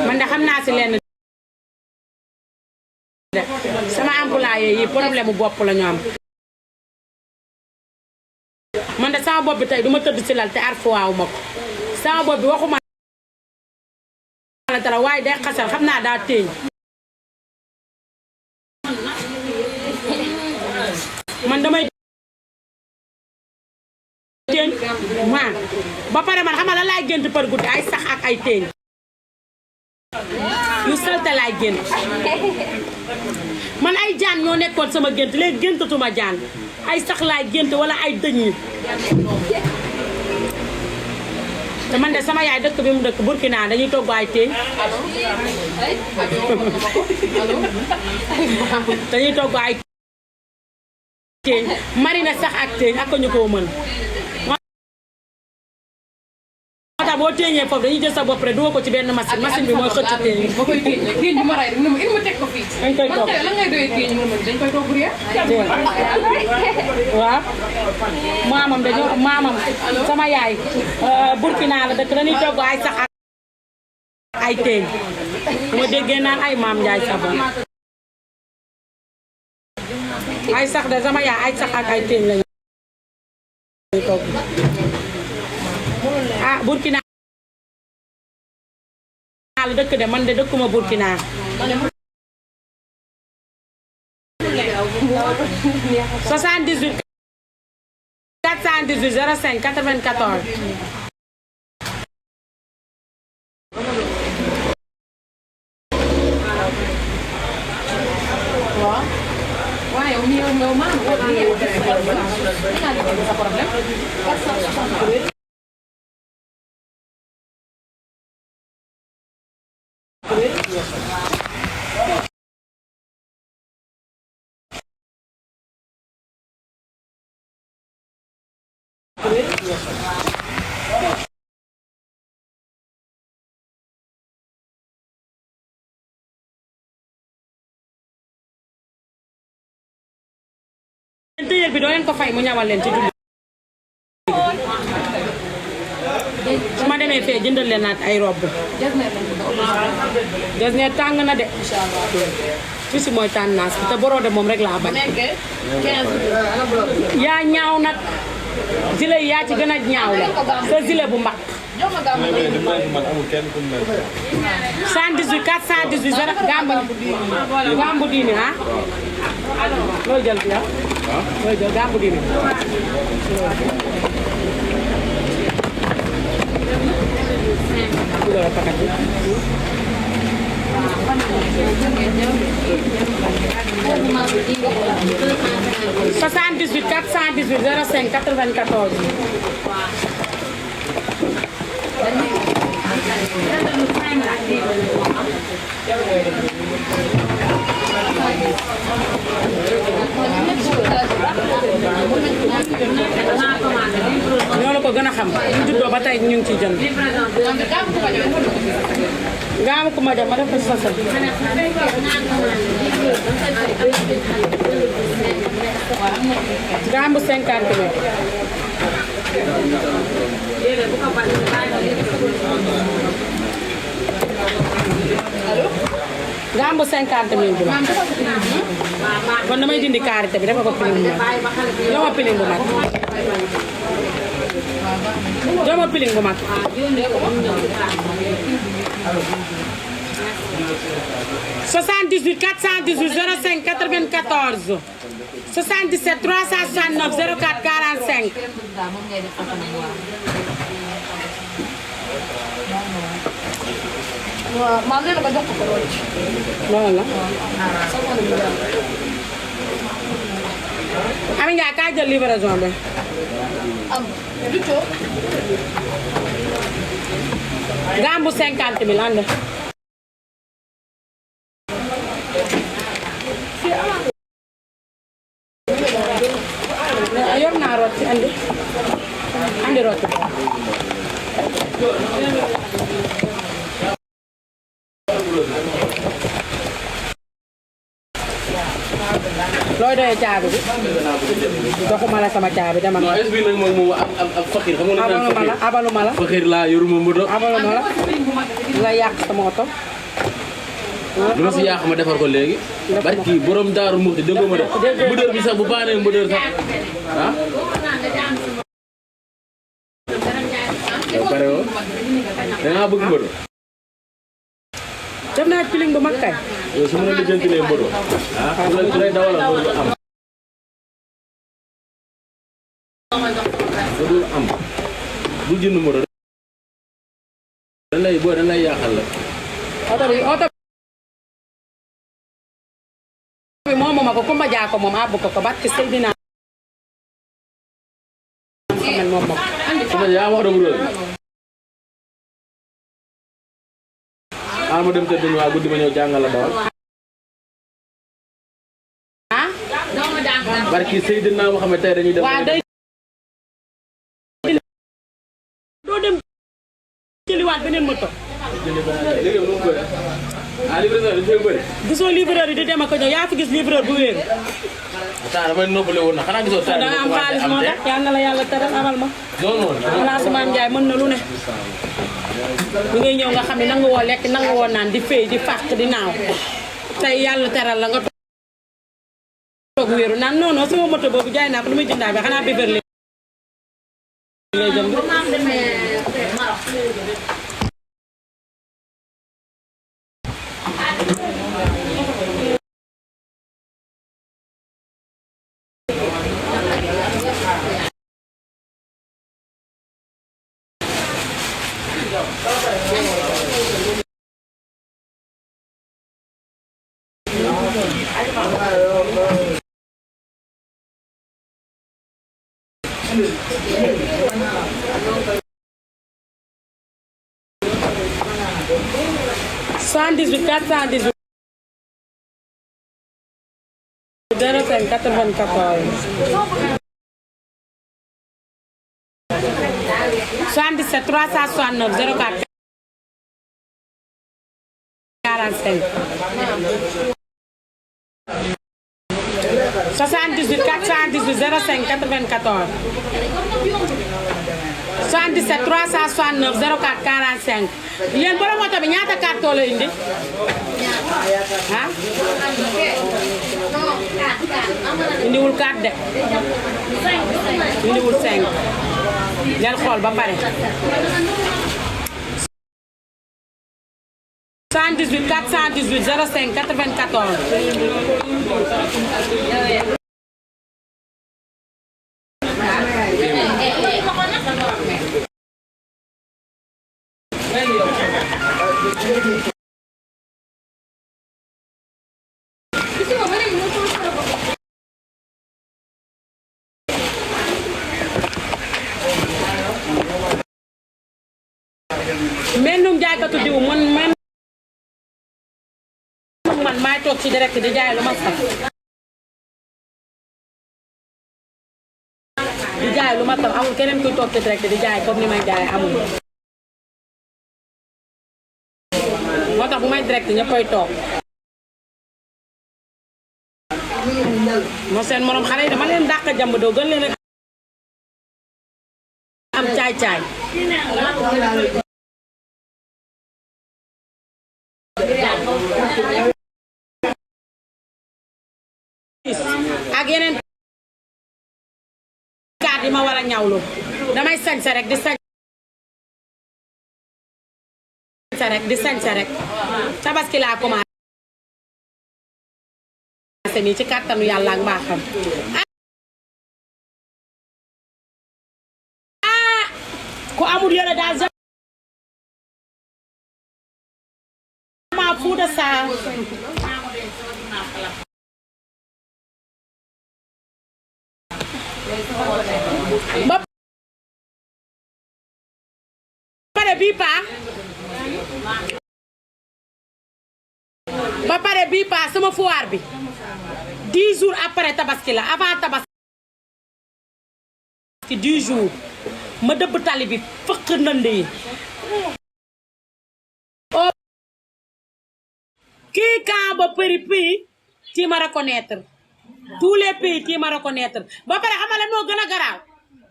man de xam naa si lenn sama employé yi problème bopp la ñu am man de sama bopp bi tey duma tëdd ci lal te arfuwaawu ma ko sama bopp bi waxuma la dara waaye day xasal xam naa daa téeñ man damay téeñ maa ba pare man xam nga la laay gént par guddi ay sax ak ay téeñ yu salte laay gént man ay jaan ñoo nekkoon sama gént léegi géntatuma jaan ay sax laay gént wala ay dëñ yi te man de sama yaay dëkk bi mu dëkk Burkina dañuy togg ay téeñ dañuy togg ay téeñ marina sax ak téeñ ak ko ñu ko mën moo tax boo téeñee foofu dañuy jël sa bopp rek dugal ko ci benn machine bi mooy xëcc téeñ yi
ma koy téeñ bi ma ray rek mu ma teg ko fii
dañ koy togg
lan ngay doyee téeñ mu ma dañ koy togg riya
waaw maamam sama yaay Burkina la dëkk dañuy togg ay sax ak ay téeñ bu ma déggee naan ay maam Njaay Savon ay sax de sama yaay ay sax ak ay téeñ lañu togg ah Burkina la dëkk de man de dëkkuma Burkina 78 418 05 94
waaye yow mii yow maanaam sa problème 460
tëyel bi doo leen ko fay mu ñawal leen ci dund su ma demee fee jëndal leen naat ay robb jasneer tàng na de fi si mooy tànnaas bi te borode moom rek laa bañ yaa ñaaw nag zile yi yaa ci gën a ñaaw la sa zile bu mag 118 418 gambu diini ah loo jël bi loo jël gambu diini dugal paquet bi 78 418 05 94 ñoo la ko gën a xam ñu juddoo ba tey ñu ngi ciy jënd gaamu ku ma dem ma def ko sasal gaamu 50 mille gaamu 50 mille bi la kon damay dindi karité bi dafa ko piling bu mag jox ma piling bu mag jox ma piling bu mag 78 418 05 94 77 369 04 45
maa ngi leen ko jox ko loolu
loolu la Ami Ndiaye kaay jël livraison bi
du coow
gambu 50 000 ànd yor naa rot ci andi rot looy doyee caabi bi joxuma la sama caabi dama
non est-ce que nag moom ak fakir xam nga nag fakir
abaluma la
fakir laa yoruma moto
abaluma la nga yàq sama oto
lu ma si yàq ma defar ko léegi barki borom daaru muxti déggoo ma de mbëdër bi sax bu baanee mbëdër sax ah
dangaa bëgg mbëdo.
def naa piling bu mag kay.
yow su ma la lijjantilee mbëdo. ah su lay dawalal mbëdo am. mbëdo am. bul jënd mbëdo. dañ lay yàqal la.
oto bi moom ma ko Kumba Jaa ko moom àbb ko barke Seydina moom ma ko.
Kumba Jaa wax dëgg loolu. ma dem tëdd waa guddi ma ñëw jàngal la dawal.
ah.
barki Seydina Muhammad tey dañuy dem.
waaw day. doo dem jëliwaat beneen moto.
léegi mu bëri. ah livreur dañu koy bëri.
gisoo livreur yi di dem ak a ñëw yaa fi gis livreur bu wéeru.
saa damay noppale woon na xanaa gisoo. saa
da nga am xaalis moo tax yal na la yàlla teral amal ma.
non non.
xanaa Ousmane Ndiaye mën na lu ne. bi ngay ñëw nga xam ne nangu woo lekk nangu woo naan di fay di fàq di naaw tey yàlla teral la nga toog wéeru naan non non sama moto boobu jaay naa ko lu muy jëndaa bi xanaa bébër lay jënd. Soixante-dix-sept 369 04 45 78 418 05 94 77 369 04 45 yéen borom moto bi ñaata carton la indi ah indiwul 4 de indiwul 5 del xool ba pare 78 418 05 94 mennum jaaykatu diw man maay toog ci direct di jaay lu ma saf di jaay lu ma saf amul keneen kuy toog ci direct di jaay comme ni may jaay amul moo tax bu may direct ñëppay toog moo seen morom xale yi dama leen dàq jàmb doo gën leen am caay-caay ak yeneen kaat yi ma war a ñawlu damay sañse rek di sañse rek tabaski laa commencé nii ci kàttanu yàlla ak mbaaxam ku amul yore daal ma fuuda saa ba pare bii paa sama foire bi 10 jours après tabaski la avant tabaski 10 jours ma dëbb tali bi fëq nënd yi kii quand ba përi pays ci ma reconnaître tous les pays ci ma reconnaître ba pare xamale noo gën a garaaw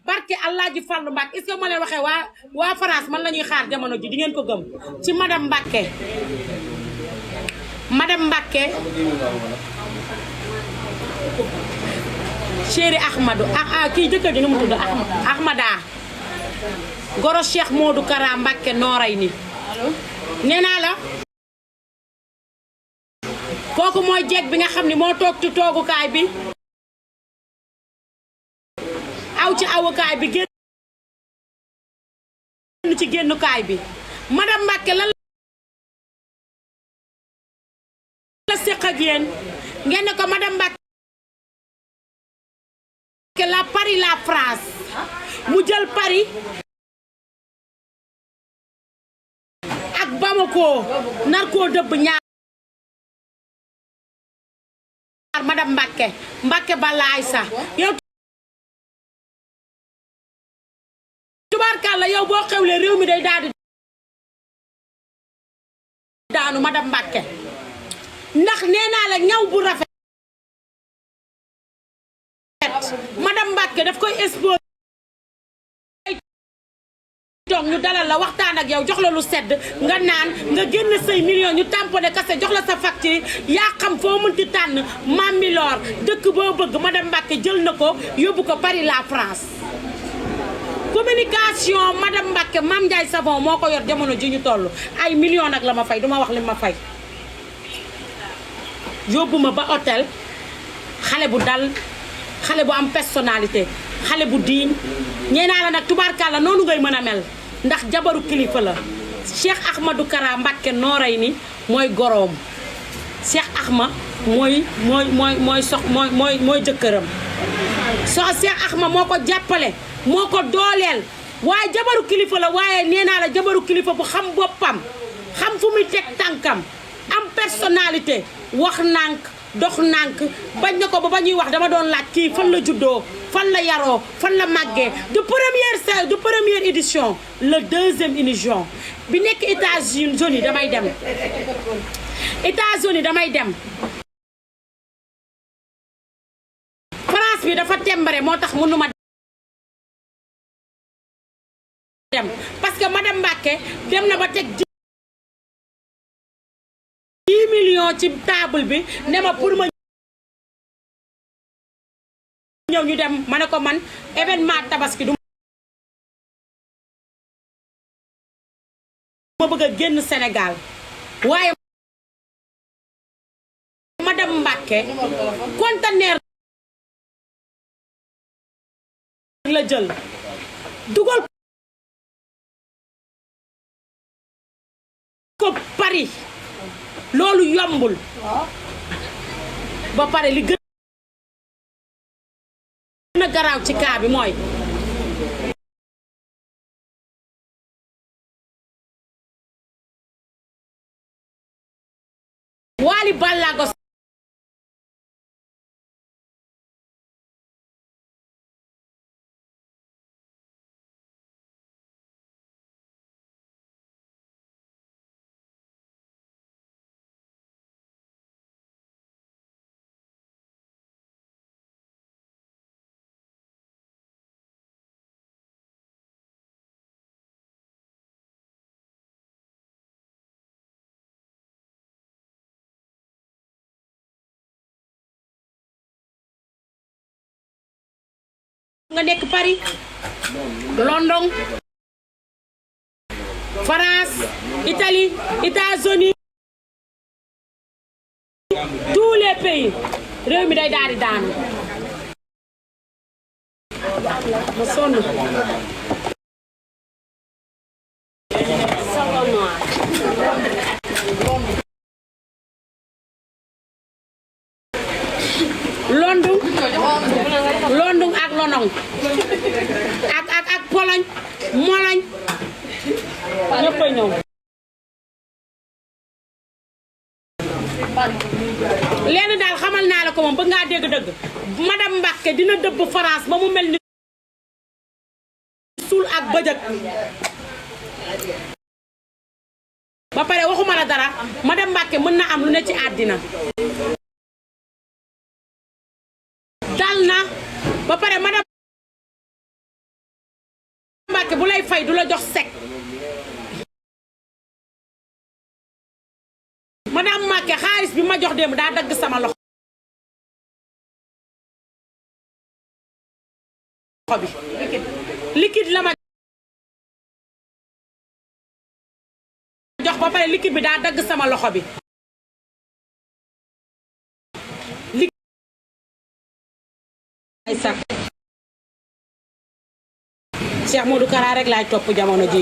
barke Allah ji Fallu Mbàkke est-ce que ma leen waxee waa France man la ñuy xaar jamono ji di ngeen ko gëm ci madame Mbàkke chéri Ahmadou kii jëkkër ji nu mu tudd Ahmada goro Cheikh Modou Kara Mbacké Noreyni nee naa la kooku mooy jeeg bi nga xam ni moo toog ci toogukaay bi aw ci awukaay bi génn ci génnukaay bi madame Mbacké lan la séq ak yéen ngeen ne ko madame Mbacké la Paris la France mu jël Paris ak Bamako nar koo dëbb ñaar madame Mbacké Balla Aïssa yow tubaarkàlla yow boo xewlee réew mi day daal di daanu madame Mbacké ndax nee naa la ñaw bu rafet madame Mbacké daf koy exposé toog ñu dalal la waxtaan ak yow jox la lu sedd nga naan nga génn say million ñu tamponné kase jox la sa facture yaa xam foo mënti tànn Mambilor dëkk boo bëgg madame Mbacké jël na ko yóbbu ko Paris la France communication madame Mbacké Mame Ndiaye Savon moo ko yor jamono ji ñu toll ay million nag la ma fay duma wax li ma fay yóbbu ma ba hôtel xale bu dal xale bu am personnalité xale bu diiñ ñee naa la nag tubaarkàlla noonu ngay mën a mel ndax jabaru kilifa la Cheikh Ahmadou Kara Mbacké Noreyni mooy goroom Cheikh Ahma mooy jëkkëram Cheikh Ahma moo ko jàppale moo ko dooleel waaye jabaru kilifa la waaye nee naa la jabaru kilifa bu xam boppam xam fu muy teg tànkam am personnalité wax nànk dox nànk bañ na ko ba ñuy wax dama doon laaj kii fan la juddoo fan la yaroo fan la màggee de première édition le deuxième édition bi nekk États-Unis damay dem États-Unis damay dem France bi dafa tembare moo tax mënuma dem parce que madame Mbacké dem na ba teg 10 millions ci table bi ne ma pour ma ñëw ñu dem ma ne ko man événement tabaski du ma bëgg a génn Sénégal waaye madame Mbacké conteneur la jël dugal ko Paris loolu yombul ba pare li gën a garaaw ci kaa bi mooy Wally Ballago nga nekk Paris London France Italie États-Unis tous les pays réew mi day daal di daanu ma sonn London ak London ak Pologne Mologne ñëpp a ñëw lenn daal xamal naa la ko moom bëgg ngaa dégg dëgg madame Mbacké dina dëbb France ba mu mel ni suul ak bëjëk ba pare waxuma la dara madame Mbacké mën na am lu ne ci àddina dal na ba pare madame Mbacké bu lay fay du la jox sec madame Mbacké xaalis bi ma jox démb daa dagg sama loxo bi liquide la ma jox ba pare liquide bi daa dagg sama loxo bi ay sax Cheikh Modou Kara rek laay topp jamono ji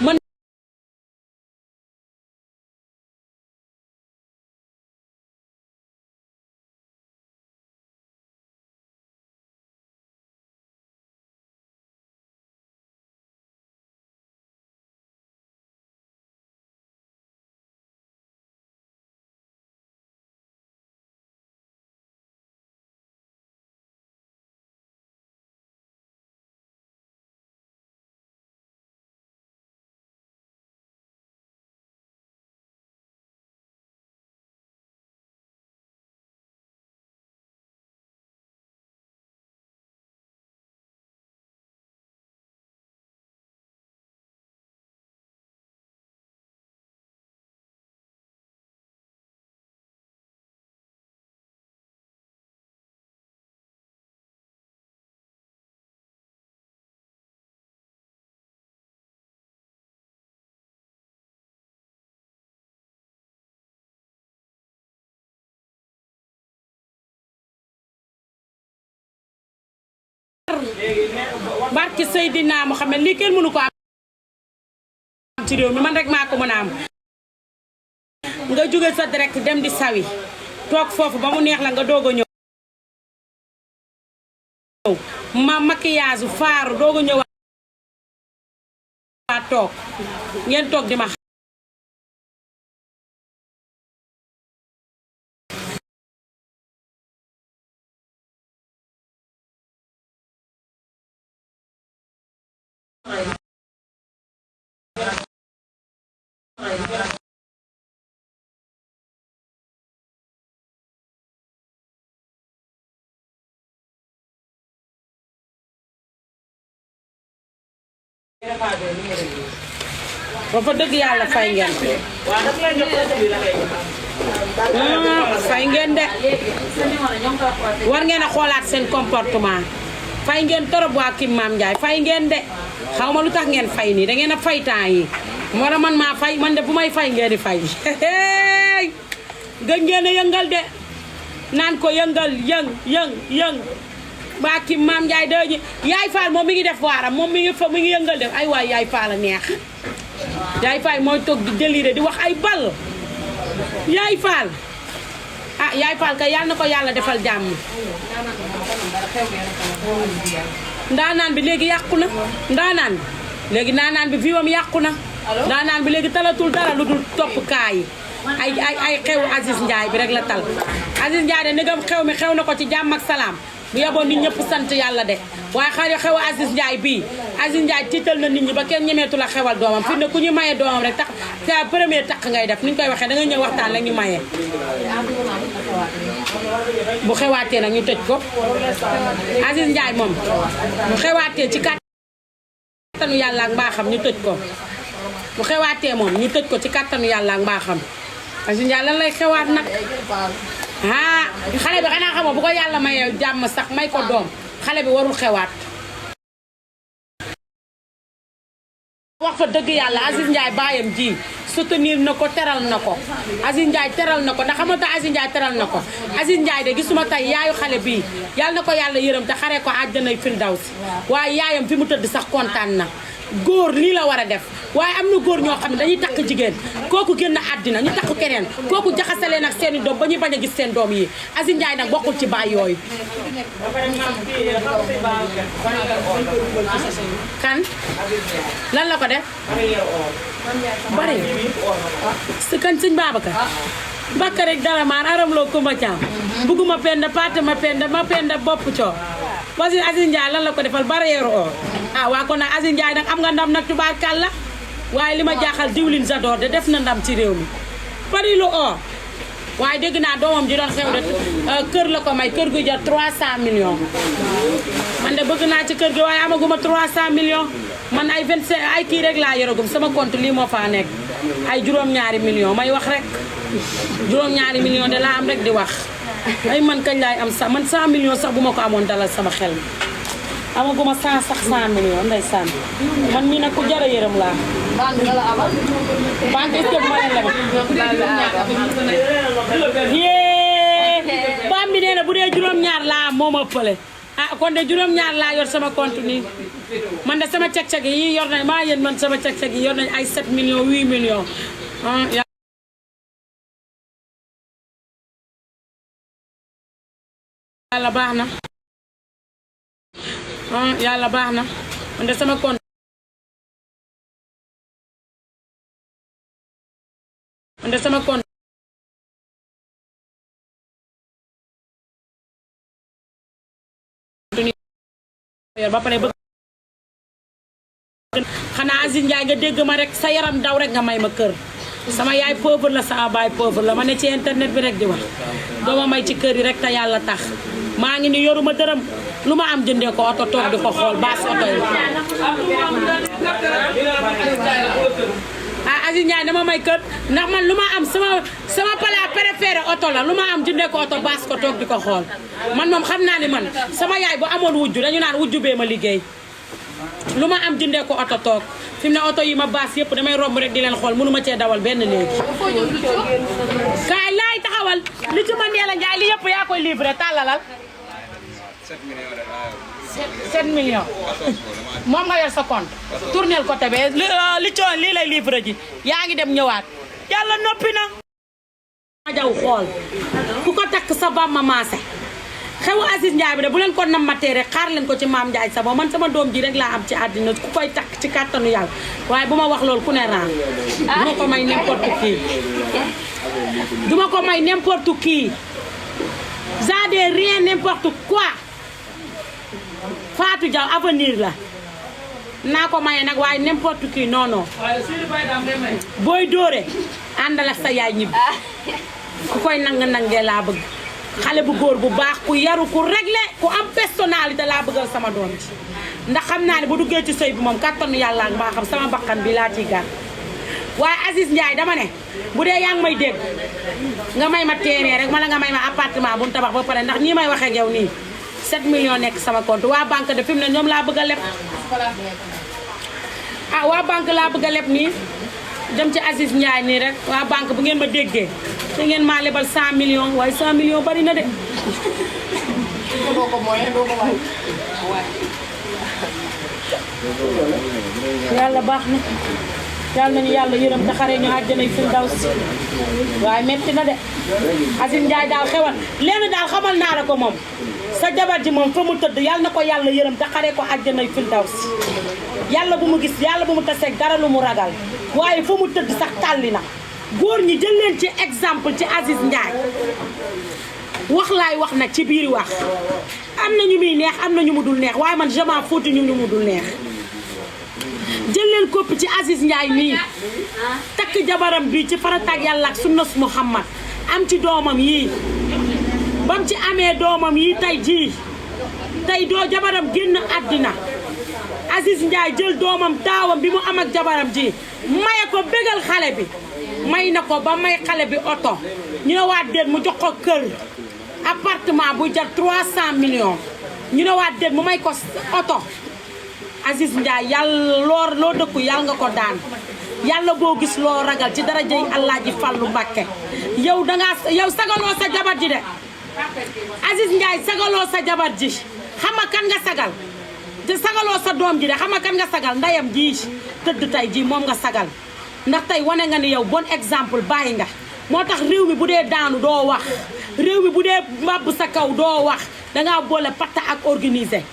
man barke Seydina Mohamed lii kenn mënu ko am ci réew mi man rek maa ko mën a am nga jóge sa direct dem di sawi toog foofu ba mu neex la nga doog a ñëw ma maquillage faaru doog a ñëw waa toog ngeen toog di ma ba fa dëgg yàlla fay ngeen fay ngeen de war ngeen a xoolaat seen comportement fay ngeen torop waa Kim Maam Ndiaye fay ngeen de xaw ma lu tax ngeen fay nii da ngeen a fay temps yi moo tax man maa fay man de bu may fay ngeen di fay gën ngeen a yëngal de naan ko yëngal yëng waa Kim Maam Ndiaye de yaay Fall moom mi ngi def waaram moom mi ngi yëngal def ay waay yaay Fall a neex yaay Fall mooy toog di déliré di wax ay bal yaay Fall ah yaay Fall kay yàlla na ko yàlla defal jàmm ndaanaan bi léegi yàqu na ndaanaan bi viwam yàqu na ndaanaan bi léegi talatul dara lu dul topp kaa yi ay xew Aziz Ndiaye bi rek la tal Aziz Ndiaye de ndegam xew mi xew na ko ci jàmm ak salaam bu yeboon nit ñëpp sant yàlla de waaye xale xew Aziz Ndiaye bii Aziz Ndiaye tiital na nit ñi ba kenn ñemeetu la xewal doomam fi ne ku ñu maye doomam rek tax sa premier takk ngay def ni ñu koy waxee da nga ñëw waxtaan rek ñu maye bu xewaatee nag ñu tëj ko Aziz Ndiaye moom bu xewaatee ci kàttanu yàlla ak mbaaxam ñu tëj ko bu xewaatee moom ñu tëj ko ci kàttanu yàlla ak mbaaxam Aziz Ndiaye lan lay xewaat nag ah xale bi xanaa xamoo bu ko yàlla mayee jàmm sax may ko doom xale bi warul xewaat wax fa dëgg yàlla Aziz Ndiaye baayam ji soutenir na ko teral na ko Aziz Ndiaye teral na ko ndax xamante Aziz Ndiaye teral na ko Aziz Ndiaye de gisuma tey yaayu xale bii yàlla na ko yàlla yërëm te xaree ko àjjanay firdawsi waaye yaayam fi mu tëdd sax kontaan na góor lii la war a def waaye am na góor ñoo xam ne dañuy takk jigéen kooku génn àddina ñu takk keneen kooku jaxasale nag seeni doom ba ñuy bañ a gis seen doom yi Aziz Ndiaye nag bokkul ci baay yooyu kan lan la ko def bari si kan sëñ Babacar bakka rek dara maan aram loo kumba caam bugguma penda paate ma penda bopp coo wasi Aziz Ndiaye lan la ko defal barrière oo ah waa kon nag Aziz Ndiaye nag am nga ndam nag tubaarkàlla waaye li ma jaaxal diwlin Zador de def na ndam ci réew mi bari lu oo waaye dégg naa doomam ji doon xew de kër la ko may kër gu jar 300 millions man de bëgg naa ci kër gi waaye amaguma 300 millions man ay 25 ay kii rek laa yoragum sama compte lii moo faa nekk ay juróom-ñaari millions may wax rek juróom-ñaari millions de laa am rek di wax ay man kañ laay am sax man 100 millions sax bu ma ko amoon dalal sama xel amaguma 100 sax 100 millions ndeysaan man mii nag ku jar a yërëm laa. banque est-ce que bu ma leen lebal. yee baam bi nee na bu dee juróom-ñaar laa am moo ma ëppale ah kon de juróom-ñaar laa yor sama compte nii man de sama cag-cag yi yor nañ maa yéen man sama cag-cag yi yor nañ ay 7 millions 8 millions ah. yàlla baax na ah yàlla baax na man de sama compte man de sama compte ba pare bëgg xanaa Aziz Ndiaye nga dégg ma rek sa yaram daw rek nga may ma kër sama yaay pauvre la sama baay pauvre la ma ne ci internet bi rek di wax dooma may ci kër yi rek te yàlla tax maa ngi ni yoruma dërëm lu ma am jëndee ko oto toog di ko xool baas oto yi ah Aziz Ndiaye dama may kër ndax man lu ma am sama plat préféré oto la lu ma am jëndee ko oto baas ko toog di ko xool man moom xam naa ni man sama yaay bu amoon wujju dañu naan wujju bee ma liggéey lu ma am jëndee ko oto toog fi mu ne oto yi ma baas yëpp damay romb rek di leen xool mënu ma cee dawal benn léegi kaay laay taxawal li ci ma Ndella Ndiaye li yëpp yaa koy livré tàllalal 7 millions moom nga yor sa compte tournel côté bee li coon lii lay livré ji yaa ngi dem ñëwaat yàlla noppi na jaw xool ku ko takk sa bamma maase xewu Aziz Ndiaye bi de bu leen ko nammatee rek xaar leen ko ci maam Ndiaye Savon man sama doom ji rek laa am ci àddina ku koy takk ci kàttanu yàlla waaye bu ma wax loolu ku ne raam duma ko may n'importe qui duma ko may n'importe qui j'adore rien n'importe quoi Fatou Diaw avenir la naa ko maye nag waaye n'importe qui non non booy dóore àndal ak sa yaay ñibbi ku koy nangee laa bëgg xale bu góor bu baax ku yaru ku réglé ku am personnalité laa bëggal sama doom ci ndax xam naa ne bu duggee ci sëy bi moom kattanu yàlla ak mbaa xam sama bakkan bi laa ciy gàtt waaye Aziz Ndiaye dama ne bu dee yaa ngi may dégg nga may ma terrain rek wala nga may ma appartement bu mu tabax ba pare ndax nii may waxee ak yow nii 7 millions nekk sama compte waa banque de fi mu ne ñoom laa bëgg a leb waa banque laa bëgg a leb nii dem ci Aziz Ndiaye nii rek waa banque bu ngeen ma déggee te ngeen maa lebal 100 millions waaye 100 millions bari na de. yàlla baax na yàlla nañu yàlla yërëm te xare ñu àjjanay firdawsi waaye metti na de Aziz Ndiaye daal xewal léegi daal xamal naa la ko moom sa jabar ji moom fa mu tëdd yàlla na ko yàlla yërëm te xare ko àjjanay firdawsi yàlla bu mu gis yàlla bu mu taseeg dara lu mu ragal waaye fa mu tëdd sax tàlli na góor ñi jël leen ci exemple ci Aziz Ndiaye wax laay wax nag ci biir wax am na ñu muy neex am na ñu mu dul neex waaye man je m'en fous ñu mu dul neex jël leen kopp ci Aziz Ndiaye nii takk jabaram bi ci farataag yàlla ak sunnas Muhammad am ci doomam yii bam ci amee doomam yii tey jii tey doo jabaram génn àddina Aziz Ndiaye jël doomam taawam bi mu am ak jabaram ji maye ko bégal xale bi may na ko ba may xale bi oto ñu ne waa déet mu jox ko kër appartement bu jar 300 millions ñu ne waa déet mu may ko oto Aziz Ndiaye yàlla loo dëkku yàlla nga ko daan yàlla boo gis loo ragal ci darajay Allah ji Fallu Mbàkke yow yow sagaloo sa jabar ji de Aziz Ndiaye sagaloo sa jabar ji xam nga kan nga sagal te sagaloo sa doom ji de xam nga kan nga sagal ndeyam ji tëdd tey ji moom nga sagal ndax tey wane nga ni yow bon exemple bàyyi nga moo tax réew mi bu dee daanu doo wax réew mi bu dee màbb sa kaw doo wax dangaa boole patta ak organisé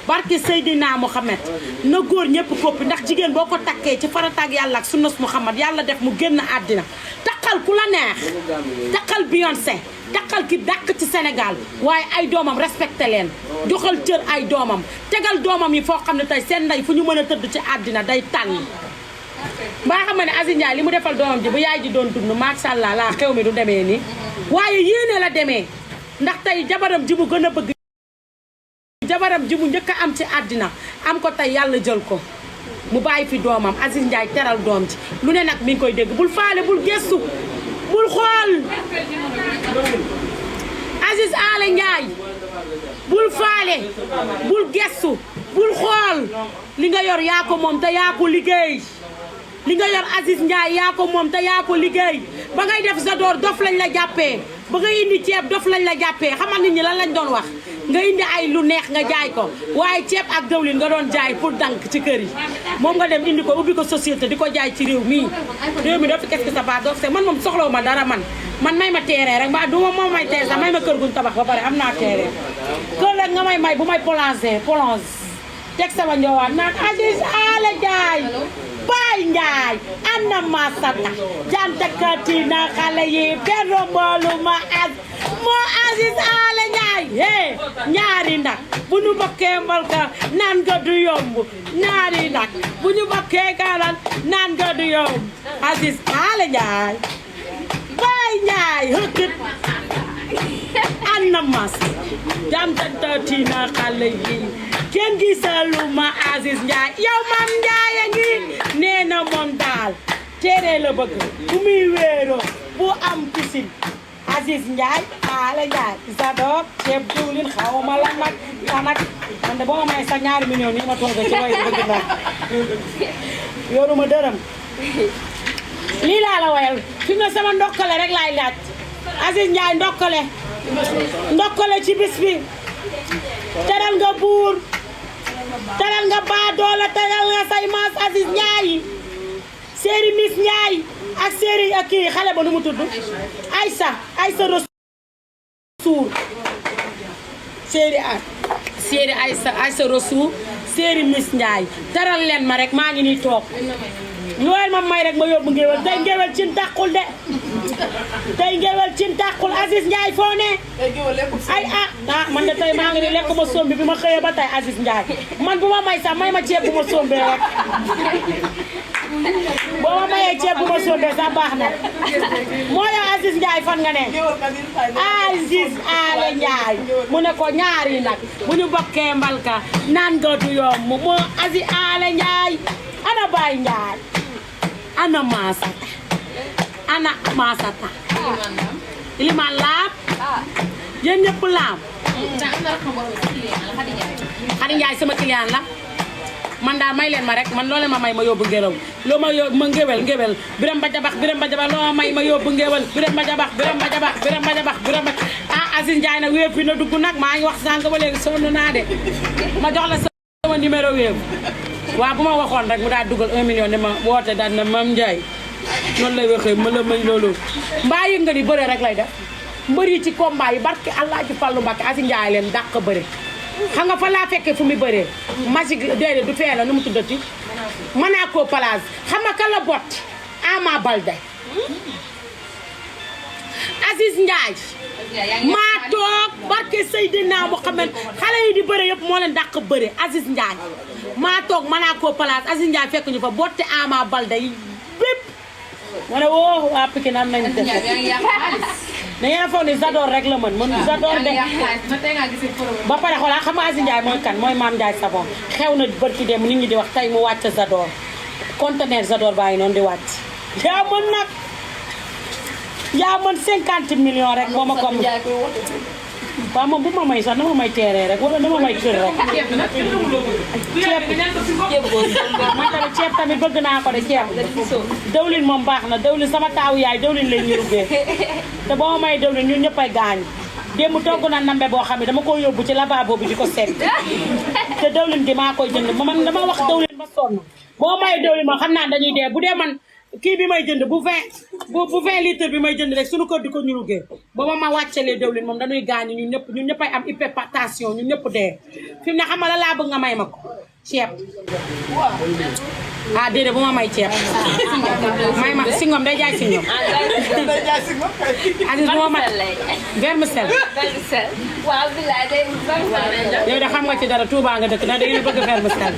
barke Seydina Mohamed na góor ñëpp koppi ndax jigéen boo ko takkee ci farataag yàlla ak sunnas Muhammad yàlla def mu génn àddina takkal ku la neex takkal Beyoncé takkal ki dàq ci Sénégal waaye ay doomam respecté leen joxal cër ay doomam tegal doomam yi foo xam ne tey seen ndey fu ñu mën a tëdd ci àddina day tànn mbaa xam ne Aziz Ndiaye li mu defal doomam ji bu yaay ji doon dund macha allah laa xew mi du demee nii waaye yéene la demee ndax tey jabaram ji mu gën a bëgg jabaram ji mu njëkk a am ci àddina am ko tey yàlla jël ko mu bàyyi fi doomam Aziz Ndiaye teral doom ji lu ne nag mi ngi koy dégg bul faale bul gestu bul xool Aziz Ala Ndiaye bul faale bul gestu bul xool li nga yor yaa ko moom te yaa ko liggéey li nga yor Aziz Ndiaye yaa ko moom te yaa ko liggéey ba ngay def sa door dof lañ la jàppee ba nga indi ceeb dof lañ la jàppee xamal nit ñi lan lañ doon wax nga indi ay lu neex nga jaay ko waaye ceeb ak dawlin nga doon jaay pour dank ci kër yi moom nga dem indi ko ubbi ko société di ko jaay ci réew mii réew mi doo fi qu'est-ce que ça va doo man moom soxlawu ma dara man may ma terrain rek mbaa du ma moo may terrain sax may ma kër guñ tabax ba pare am naa terrain kër rek nga may bu may plongé teg sama njoowaat naan Aziz Ala Ndiaye Baay Ndiaye ana masata jantakati na xale yi benn mboolu ma moo Aziz Ala Ndiaye ñaari nag bu ñu bokkee mbalka naan nga du yomb ñaari nag bu ñu bokkee galan naan nga du yomb Aziz Ala Ndiaye Baay Ndiaye hëkkit ana mas jantakati na xale yi kenn gisaluma Aziz Ndiaye yow Mame Ndiaye a ngi nee na moom daal téere la bëgg bu muy wéeroo bu am piscine Aziz Ndiaye Ala Ndiaye Zador ceeb diwlin xaw ma la nag man de boo ma may sa ñaari millions nii ma toog ci way bëgg naa yoruma dërëm lii laa la wayal fi na sama ndokkale rek laay laaj Aziz Ndiaye ndokkale ci bis bi teral nga buur teral nga baadoola teral nga say maas Aziz Ndiaye séeri Miss Ndiaye ak série ak kii xale ba nu mu tudd Aïssa Rassoul série Aïssa Rassoul série Miss Ndiaye taral leen ma rek maa ngi nii toog looyal ma may rek ma yóbbu ngéwél tey ngéwél cin tàqul de tey ngéwél cin tàqul Aziz Ndiaye foo ne ay man de tey maa ngi ni lekk ma sombi bi ma xëyee ba tey Aziz Ndiaye man bu ma may sax may ma ceeb bu ma sombee rek boo ma mayee ceeb bu ma sombee sax baax na moo yow Aziz Ndiaye fan nga ne Aziz Ale Ndiaye mu ne ko ñaari nag bu ñu bokkee mbalka naan nga du yomb moo Aziz Ale Ndiaye ana Baye Ndiaye ana Masata Iliman laab yéen ñëpp laab Xadi Ndiaye sama client la man daal may leen ma rek man loole ma may ma yóbbu ngéwél loo ma yóbbu ma ngéwél biram ba jabax loo ma may ma yóbbu ngéwél biram ba jabax Aziz Ndiaye nag wéeb bi na dugg nag maa ngi wax sànq ba léegi sonn naa de ma jox la sama numéro wéeb waaw bu ma waxoon rek mu daal dugal 1 million ne ma woote daal na Mame Ndiaye noonu lay waxee ma la may loolu mbaa yëg nga ni bëre rek lay def mbër yi ci combat yi barke Allah ci Fallu Mbakke Aziz Ndiaye leen dàq bëre xam nga fa laa fekkee fu muy bëree magique déedéet du fee la nu mu tuddati Monaco Place xam nga kan la bot Ama Baldé Aziz Ndiaye maa toog barke Seydina Muhammad xale yi di bëre yëpp moo leen dàq bëre Aziz Ndiaye maa toog Monaco Place Aziz Ndiaye fekk ñu fa botte Ama Baldé yi bépp ma ne woo waa Pikine am nañu def da ngeen a foog ni Zador rek la mën Zador de ba pare xoolal xam nga Aziz Ndiaye mooy kan mooy Mame Ndiaye Savon xew na bërki dem nit ñi di wax tey mu wàcc Zador conteneur Zador baa ngi noonu di wàcc yaa mën nag yaa mën 50 millions rek moo ma ko am waaw moom bu ma may sax dama may teeree rek wala dama may kër rek ceeb tamit bëgg naa ko de ceeb dawlin moom baax na dawlin sama taawu yaay dawlin lay ñu rubbee te boo ma may dawlin ñun ñëppay gaañ démb togg na nambe boo xam ne dama ko yóbbu ci lavabo bi di ko seet te dawlin gi maa koy jënd man dama wax dawlin ba sonn boo may dawlin moom xam naa dañuy dee bu dee man kii bi may jënd bu 20 litres bi may jënd rek suñu kër di ko ñu ruggee booba ma wàccalee dawlin moom dañuy gaañ ñun ñëppay am hypertension ñun ñëpp dee fi mu ne xam nga la laa bëgg nga may ma ko ceeb déedéet bu ma may ceeb may ma singom day jaay singom Aziz bu ma may vermicelle
waaw bilaay day vermicelle
yow de xam nga ci dara Touba nga dëkk ndax da ngeen bëgg vermicelle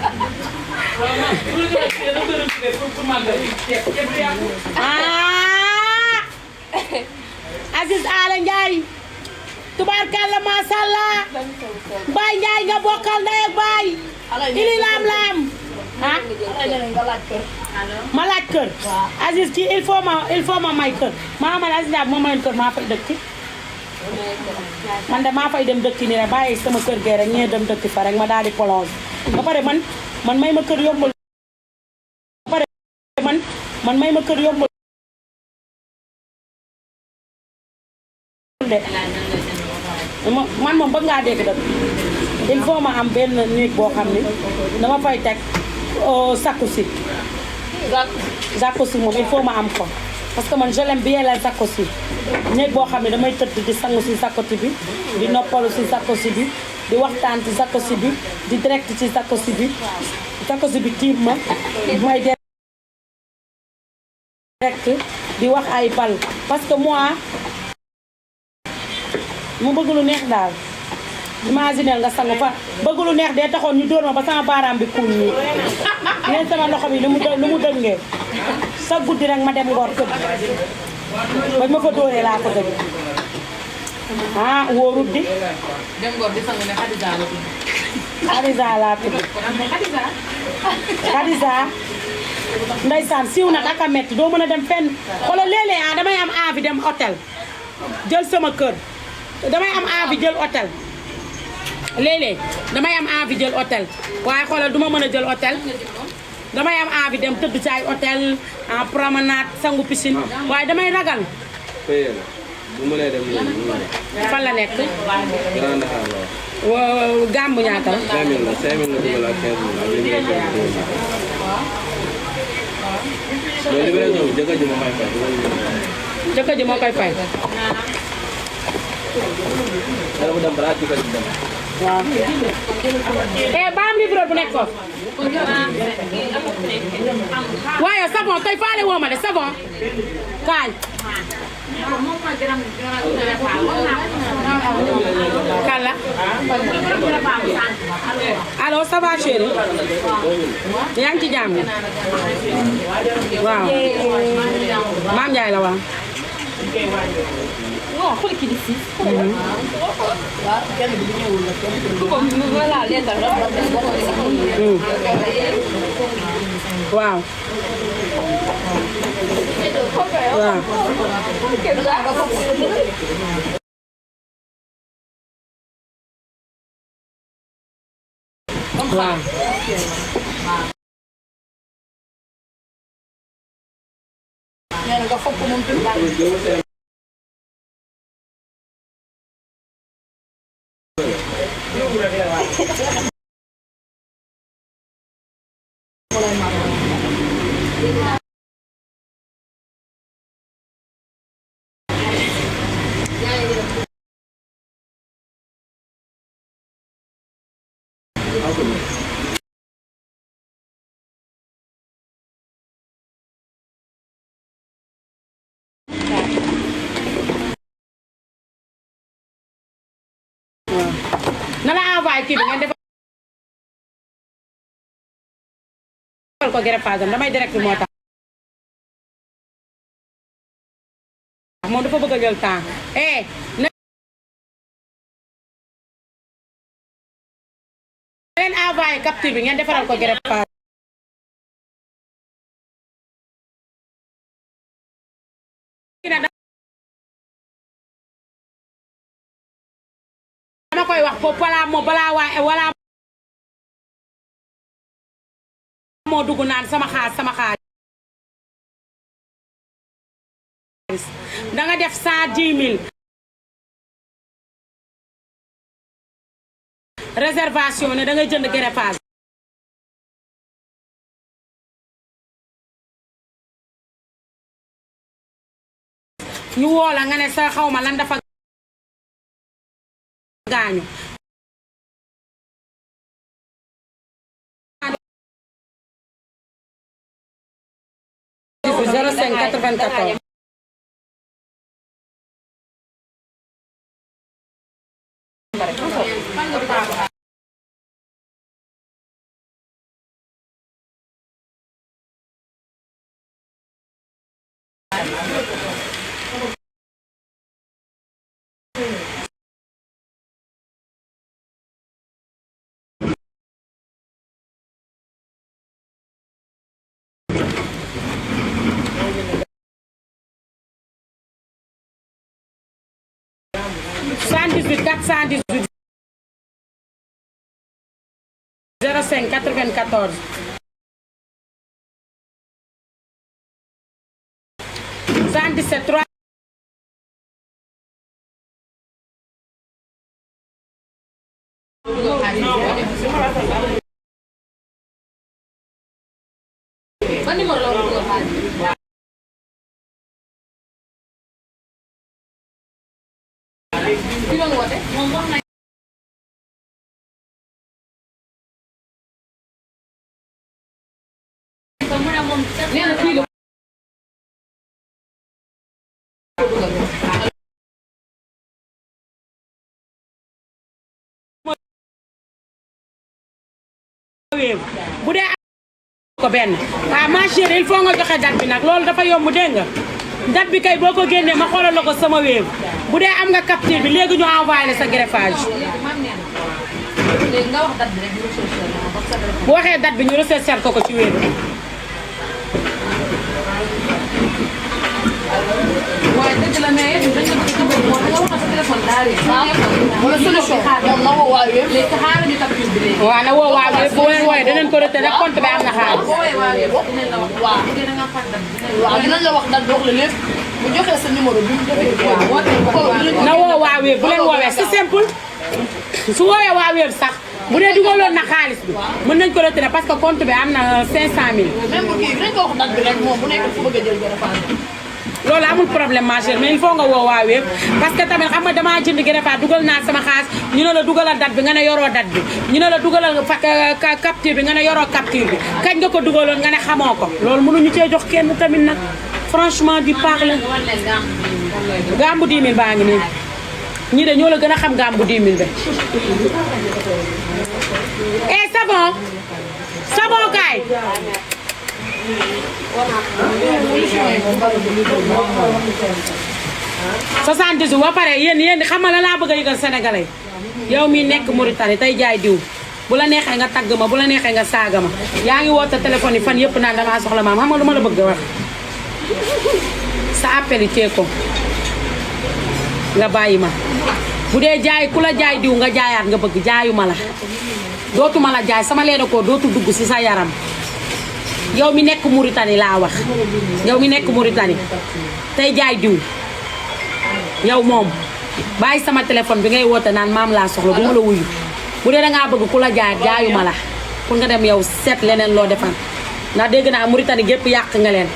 Aziz Ale Ndiaye tubaarkalla macha allah Baye Ndiaye nga bokkal ndey ak Baye ili laam ma laaj kër Aziz ci il faut ma may kër maa man Aziz Ndiaye moo mayoon kër maa fay dëkk man de maa fay dem dëkk ni rek bàyyi sama kër gee rek ñee dem dëkk fa rek ma daal di plonge ba pare man may ma kër yombul ba pare man may ma kër yombul de man moom bëgg ngaa dégg dëgg il faut ma am benn néeg boo xam ni dama fay teg jacuzzi moom il faut ma am ko parce que man je l'aime bien la jacuzzi néeg boo xam ne damay tëdd di sangu si jacuzzi bi di noppalu si jacuzzi bi di waxtaan ci jacuzzi bi di direct ci jacuzzi bi tiim ma may direct di wax ay bal parce que moi mu bëgg lu neex daal imaginel nga sangu fa bëgg lu neex dee taxoon ñu dóor ma ba sama baaraam bi kuñ ñi leen sama loxo bi lu mu dëngee sa guddi rek ma dem ngoor tëdd bañ ma fa dóoree laa ko dëgg wóorut di
dem ngoor di sangu ne Khadija la tudd
Khadija laa tudd Khadija ndeysaan siiw nag ak a metti doo mën a dem fenn xoolal léeg-léeg damay am envie dem hôtel jël sama kër damay am envie jël hôtel léeg-léeg damay am envie jël hôtel waaye xoolal duma mën a jël hôtel damay am envie dem tëdd ci ay hôtel en promenade sangu piscine waaye damay ragal.
Payé la bu mënee dem léegi.
fan la nekk.
Grand Dakar la wax.
Gàmbu ñaata la.
5000 la 5000 la dugal ak 15000 ak mais libération bi jëkkër ji moo koy fay.
jëkkër ji moo koy fay.
dara mu dem balaa jëkkër ji dem.
waaw. ba am livre bu nekk foofu. waaye savon tey faale woo ma de savon. kaay. Kalla. allo ça va chérie. yaa ngi ci jàmm. waaw. Maam Ndiaye la waaw.
non xool kii di si.
waaw. waaw. na la envoyé kii bi ngeen defal ko greffage am damay direct moo tax moom dafa bëgg a jël temps na leen envoyé capture bi ngeen defaral ko greffage dama koy wax foofu balaa moo dugg naan sama xaalis danga def 110 000 réservation ne dangay jënd greffage ñu woo la nga ne sa xawma lan dafa gaañu 05 94 418 05 94 77 3
ban numéro la ko xaar ki doon woote moom wax na mu ne moom nee na fii la
bu dee ko benn ma chérie il faut nga joxe date bi nag loolu dafa yomb dégg nga date bi kay boo ko génnee ma xoolal la ko sama wéew bu dee am nga capture bi léegi ñu envoyé la sa greffage
léegi nga wax date bi rek ñu recherché
bu waxee date bi ñu recherché ko ci wéew
waaye dëgg la mais dañ la bëgg a moo nga wax sa téléphone daal wala solution moom na woo waa wéeb léegi xaaral ñu capture bi léegi
waaw na woo waa wéeb bu leen wooyee danañ ko reté rek compte bi am na xaalis
dinañ la wax waaw dinañ la wax date bi wax la lépp bu joxee sa numéro bi mu defee
na woo waa wéeb bu leen woowee c'est simple su woowee waa wéeb sax bu dee dugaloon na xaalis bi mën nañ ko retiré parce que compte bi am na 500000.
même bu kii nañ ko wax date bi rek moom bu nekk fu bëgg a jël greffage.
loolu amul problème ma chérie mais il faut nga woo waa Wave parce que tamit xam nga damaa jënd greffage dugal naa sama xaalis ñu ne la dugalal date bi nga ne yoroo date bi ñu ne la dugalal capture bi nga ne yoroo capture bi kañ nga ko dugaloon nga ne xamoo ko loolu mënuñu cee jox kenn tamit nag franchement di parle gambu 10 000 baa ngi nii ñii de ñoo la gën a xam gambu 10 000 ba eh c'est bon kay 70 ba pare yéen xam nga la laa bëgg a yëgal sénégalais yow mi nekk Mauritanie tey jaay diw bu la neexee nga tagg ma bu la neexee nga saaga ma yaa ngi woote téléphone yi fan yëpp naan damaa soxla maam xam nga lu ma la bëgg a wax sa appel yi tee ko nga bàyyi ma bu dee jaay ku la jaay diw nga jaayaat nga bëgg jaayuma la dootuma la jaay sama leena ko dootu dugg ci sa yaram yow mi nekk Mauritanie laa wax yow mi nekk Mauritanie tey jaay diw yow moom bàyyi sama téléphone bi ngay woote naan maam laa soxla bu ma la wuyu bu dee dangaa bëgg ku la jaayuma la pour nga dem yow seet leneen loo defan ndax dégg naa Mauritanie gépp yàq nga leen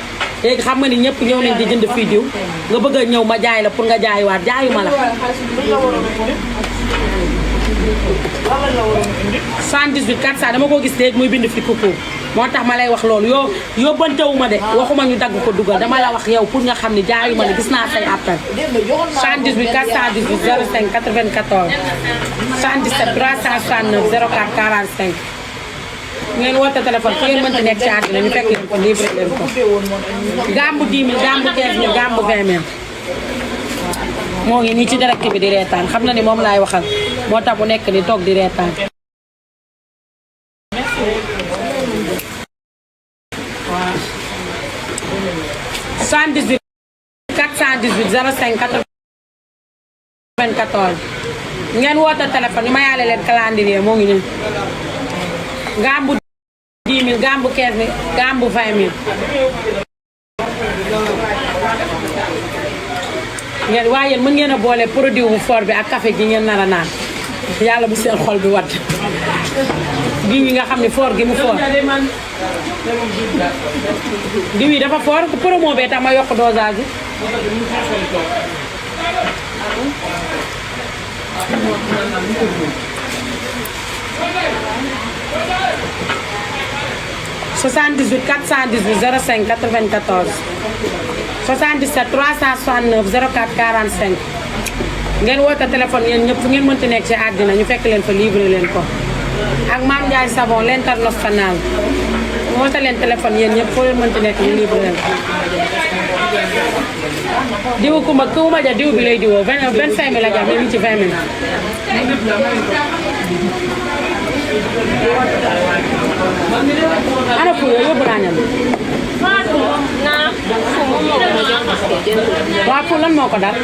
léegi xam nga ni ñëpp ñëw nañ di jënd fii diw nga bëgg a ñëw ma jaay la pour nga jaayuwaat jaayuma la 78 400 dama ko gis léegi muy bind fi kuku moo tax ma lay wax loolu yóbbantewuma de waxuma ñu dagg ko dugal dama la wax yow pour nga xam ni jaayuma la gis naa say appel 78 418 05 94 77 369 04 45 ngeen woote téléphone fu ngeen mënti nekk ci àddina ñu fekk leen ko livré leen ko gambu 10 000 gambu 15 000 gambu 20 000 moo ngi nii ci direct bi di reetaan xam na ni moom laay waxal moo tax bu nekk ni toog di reetaan 78 418 05 94 ngeen woote téléphone ñu ma yaale leen calendrier moo ngi nii gambu 10 000 gambu 15 000 gambu 20 000 ngeen waaye yéen mën ngeen a boole produit bu fort bi ak café gi ngeen nar a naan yàlla bu seen xol bi wadd diw yi nga xam ne fort gi mu fort diw yi dafa fort ku promo bee tax ma yokk dosage bi 78 418 05 94 77 369 04 45 ngeen woote téléphone yéen ñëpp fu ngeen mënti nekk ci àddina ñu fekk leen fa livré leen ko ak Mame Ndiaye Savon l'international woote leen téléphone yéen ñëpp foo leen mënti nekk ñu livré leen ko diwu kuma ja diw bi lay diwoo 25 000 la jam ñu ci 20 000 ana fu yóbbu naa ñam waaw fu lan moo ko dal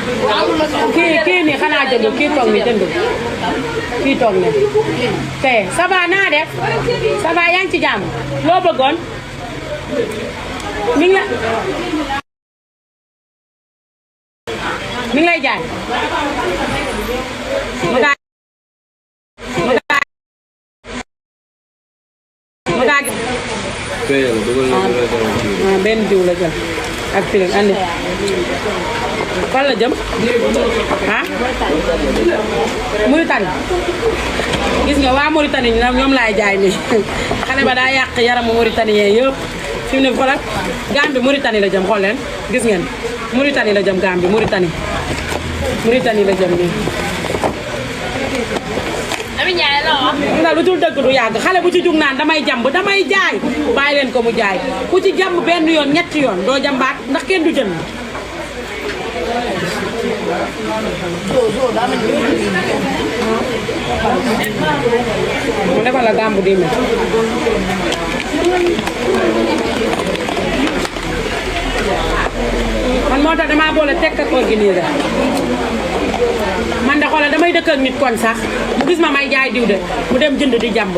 kii nii xanaa jënd kii toog ni jënd kii toog ne te ça va naa def ça va yaa ngi ci jàmm loo bëggoon mi ngi lay jaay benn diw la jël ak piling andi fan la jëm ah Mauritanie gis nga waa Mauritanie ñoom laay jaay nii xale ba daa yàq yaramu Mauritanien yëpp fi mu ne xoolal Gambie Mauritanie la jëm xool leen gis ngeen Mauritanie la jëm Gambie Mauritanie la jëm nii nga lu dul dëgg du yàgg xale bu ci jug naan damay jàmb damay jaay bàyyi leen ko mu jaay ku ci jàmb benn yoon ñetti yoon doo jàmbaat ndax kenn du jënd mu defal la gàmbu di mel man moo tax damaa boole tekk ak organisé man de xoolal damay dëkk ak nit kon sax mu gis ma may jaay diw de mu dem jënd di jàmb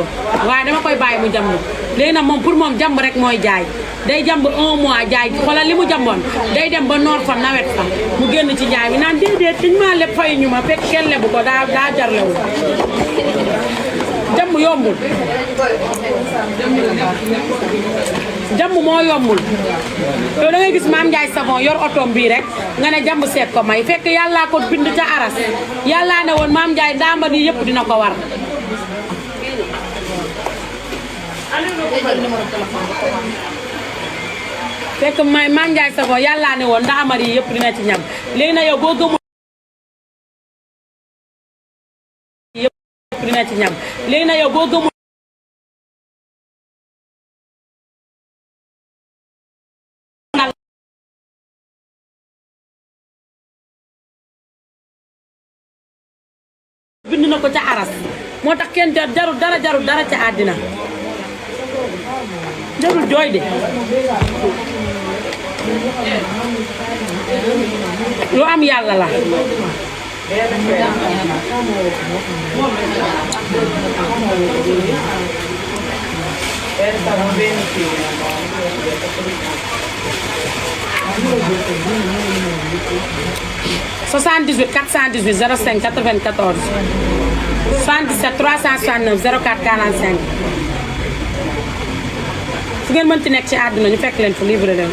waaye dama koy bàyyi mu jàmb léegi nag moom pour moom jàmb rek mooy jaay day jàmb 1 mois jaay xoolal li mu jàmboon day dem ba noor fa nawet fa mu génn ci jaay bi naan déedéet dañ maa leb fay ñu ma fekk kenn lebu ko daa jarlewul jàmb jàmm yombul jàmm moo yombul yow da ngay gis Mame Ndiaye Savon yor otoom bii rek nga ne jàmm seet ko may fekk yàllaa ko bind ca aras yàllaa ne woon Mame Ndiaye ndamba ni yëpp dina ko war fekk Mame Ndiaye Savon yàllaa ne woon ndamba yi yëpp dina ci ñam léegi na yow boo gëmul yëpp dina ci ñam léegi na yow boo gëmul bind na ko ca aras moo tax kenn jarul dara ca àddina jarul jooy de lu am yàlla la soixante-dix-huit 418 05 94 77 369 04 45 fu ngeen mënti nekk ci àdduna ñu fekk leen fu livré leen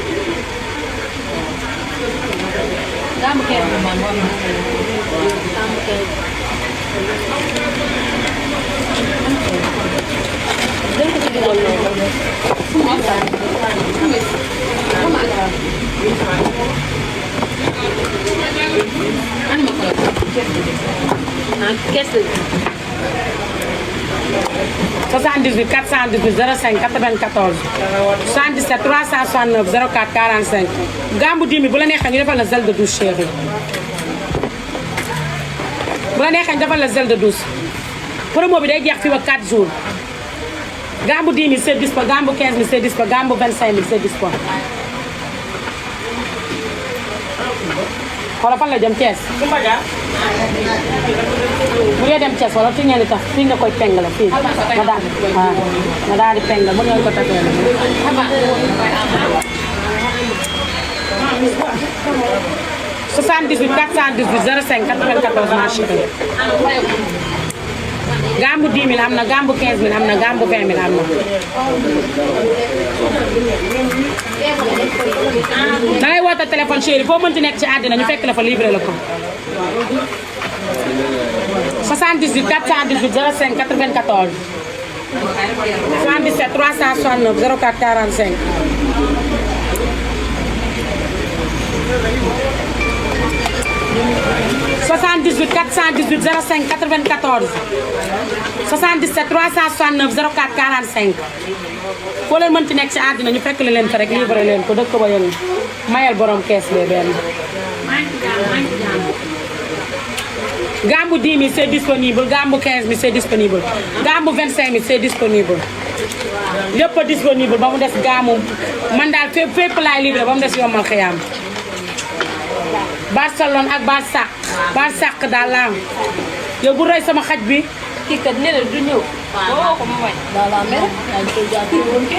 soixante-dix-huit 418 05 94 77 369 04 45 gambu dimi bu la neexee ñu defal la gel de douche chérie bu la neexee ñu defal la gel de douche promo bi day jeex fii ba 4 jours gambu 10 000 c'est dispo gambu 15 000 c'est dispo gambu 25 000 c'est dispo xoolal fan la jëm Thiès bu dee dem Thiès wala fi ngeen di tax fii nga koy pengale fii nga daal di pengal bu ngeen ko tafee la 78 418 05 94 ma chérie gambu 10 000 am na gambu 15 000 am na gambu 20 000 am na dangay woote téléphone chéri foo mënti nekk ci àddina ñu fekk la fa livré la ko 78 418 05 94 77 369 04 45 78 418 05 94 77 369 04 45 foo leen mënti nekk ci àddina ñu fekk leen fa rek livré leen ko dëkk ba yëngu mayal borom kees bee benn gambu 10 000 c'est disponible gambu 15 000 c'est disponible gambu 25 000 c'est disponible lépp a disponible ba mu des gambu man daal fépp laay livré ba mu des yombal xëyaam Barcelone ak Barsaq daal laa yow bu rey sama xaj bi
kii kat nee na du ñëw. waaw ko mu wañ. voilà mais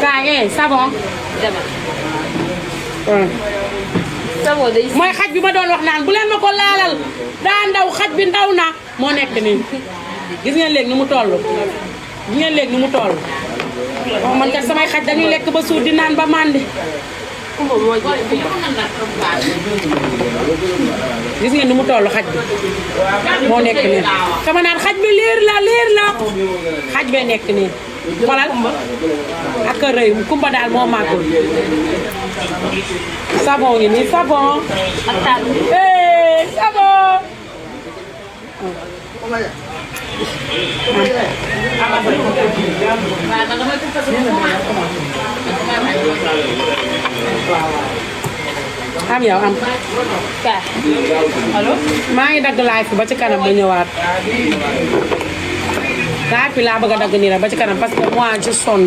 kaay savon.
dama. savon day.
mooy xaj bi ma doon wax naan bu leen ma ko laalal daa ndaw xaj bi ndaw na moo nekk nii gis ngeen léegi ni mu toll gis ngeen léegi ni mu toll man kat samay xaj dañuy lekk ba suur di naan ba màndi gis ngeen ni mu toll xaj bi moo nekk nii sama naan xaj bi liir la xaj bee nekk nii xolal ak a rëy kumba daal moo màggul savon ngi nii savon ak taal savon am yow am
kaa allo
maa ngi dagg live ba ci kanam ba ñëwaat live bi laa bëgg a dagg nii rek ba ci kanam parce que moi je sonn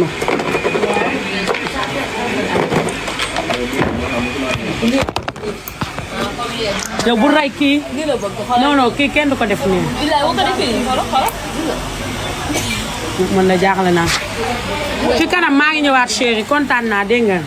yow bu ray kii
lii la bëgg xoolal.
non non kii kenn du ko def nii
bilaay boo ko defee nii xoolal.
man la jaaxle naa ci kanam maa ngi ñëwaat chéri kontaan naa dégg nga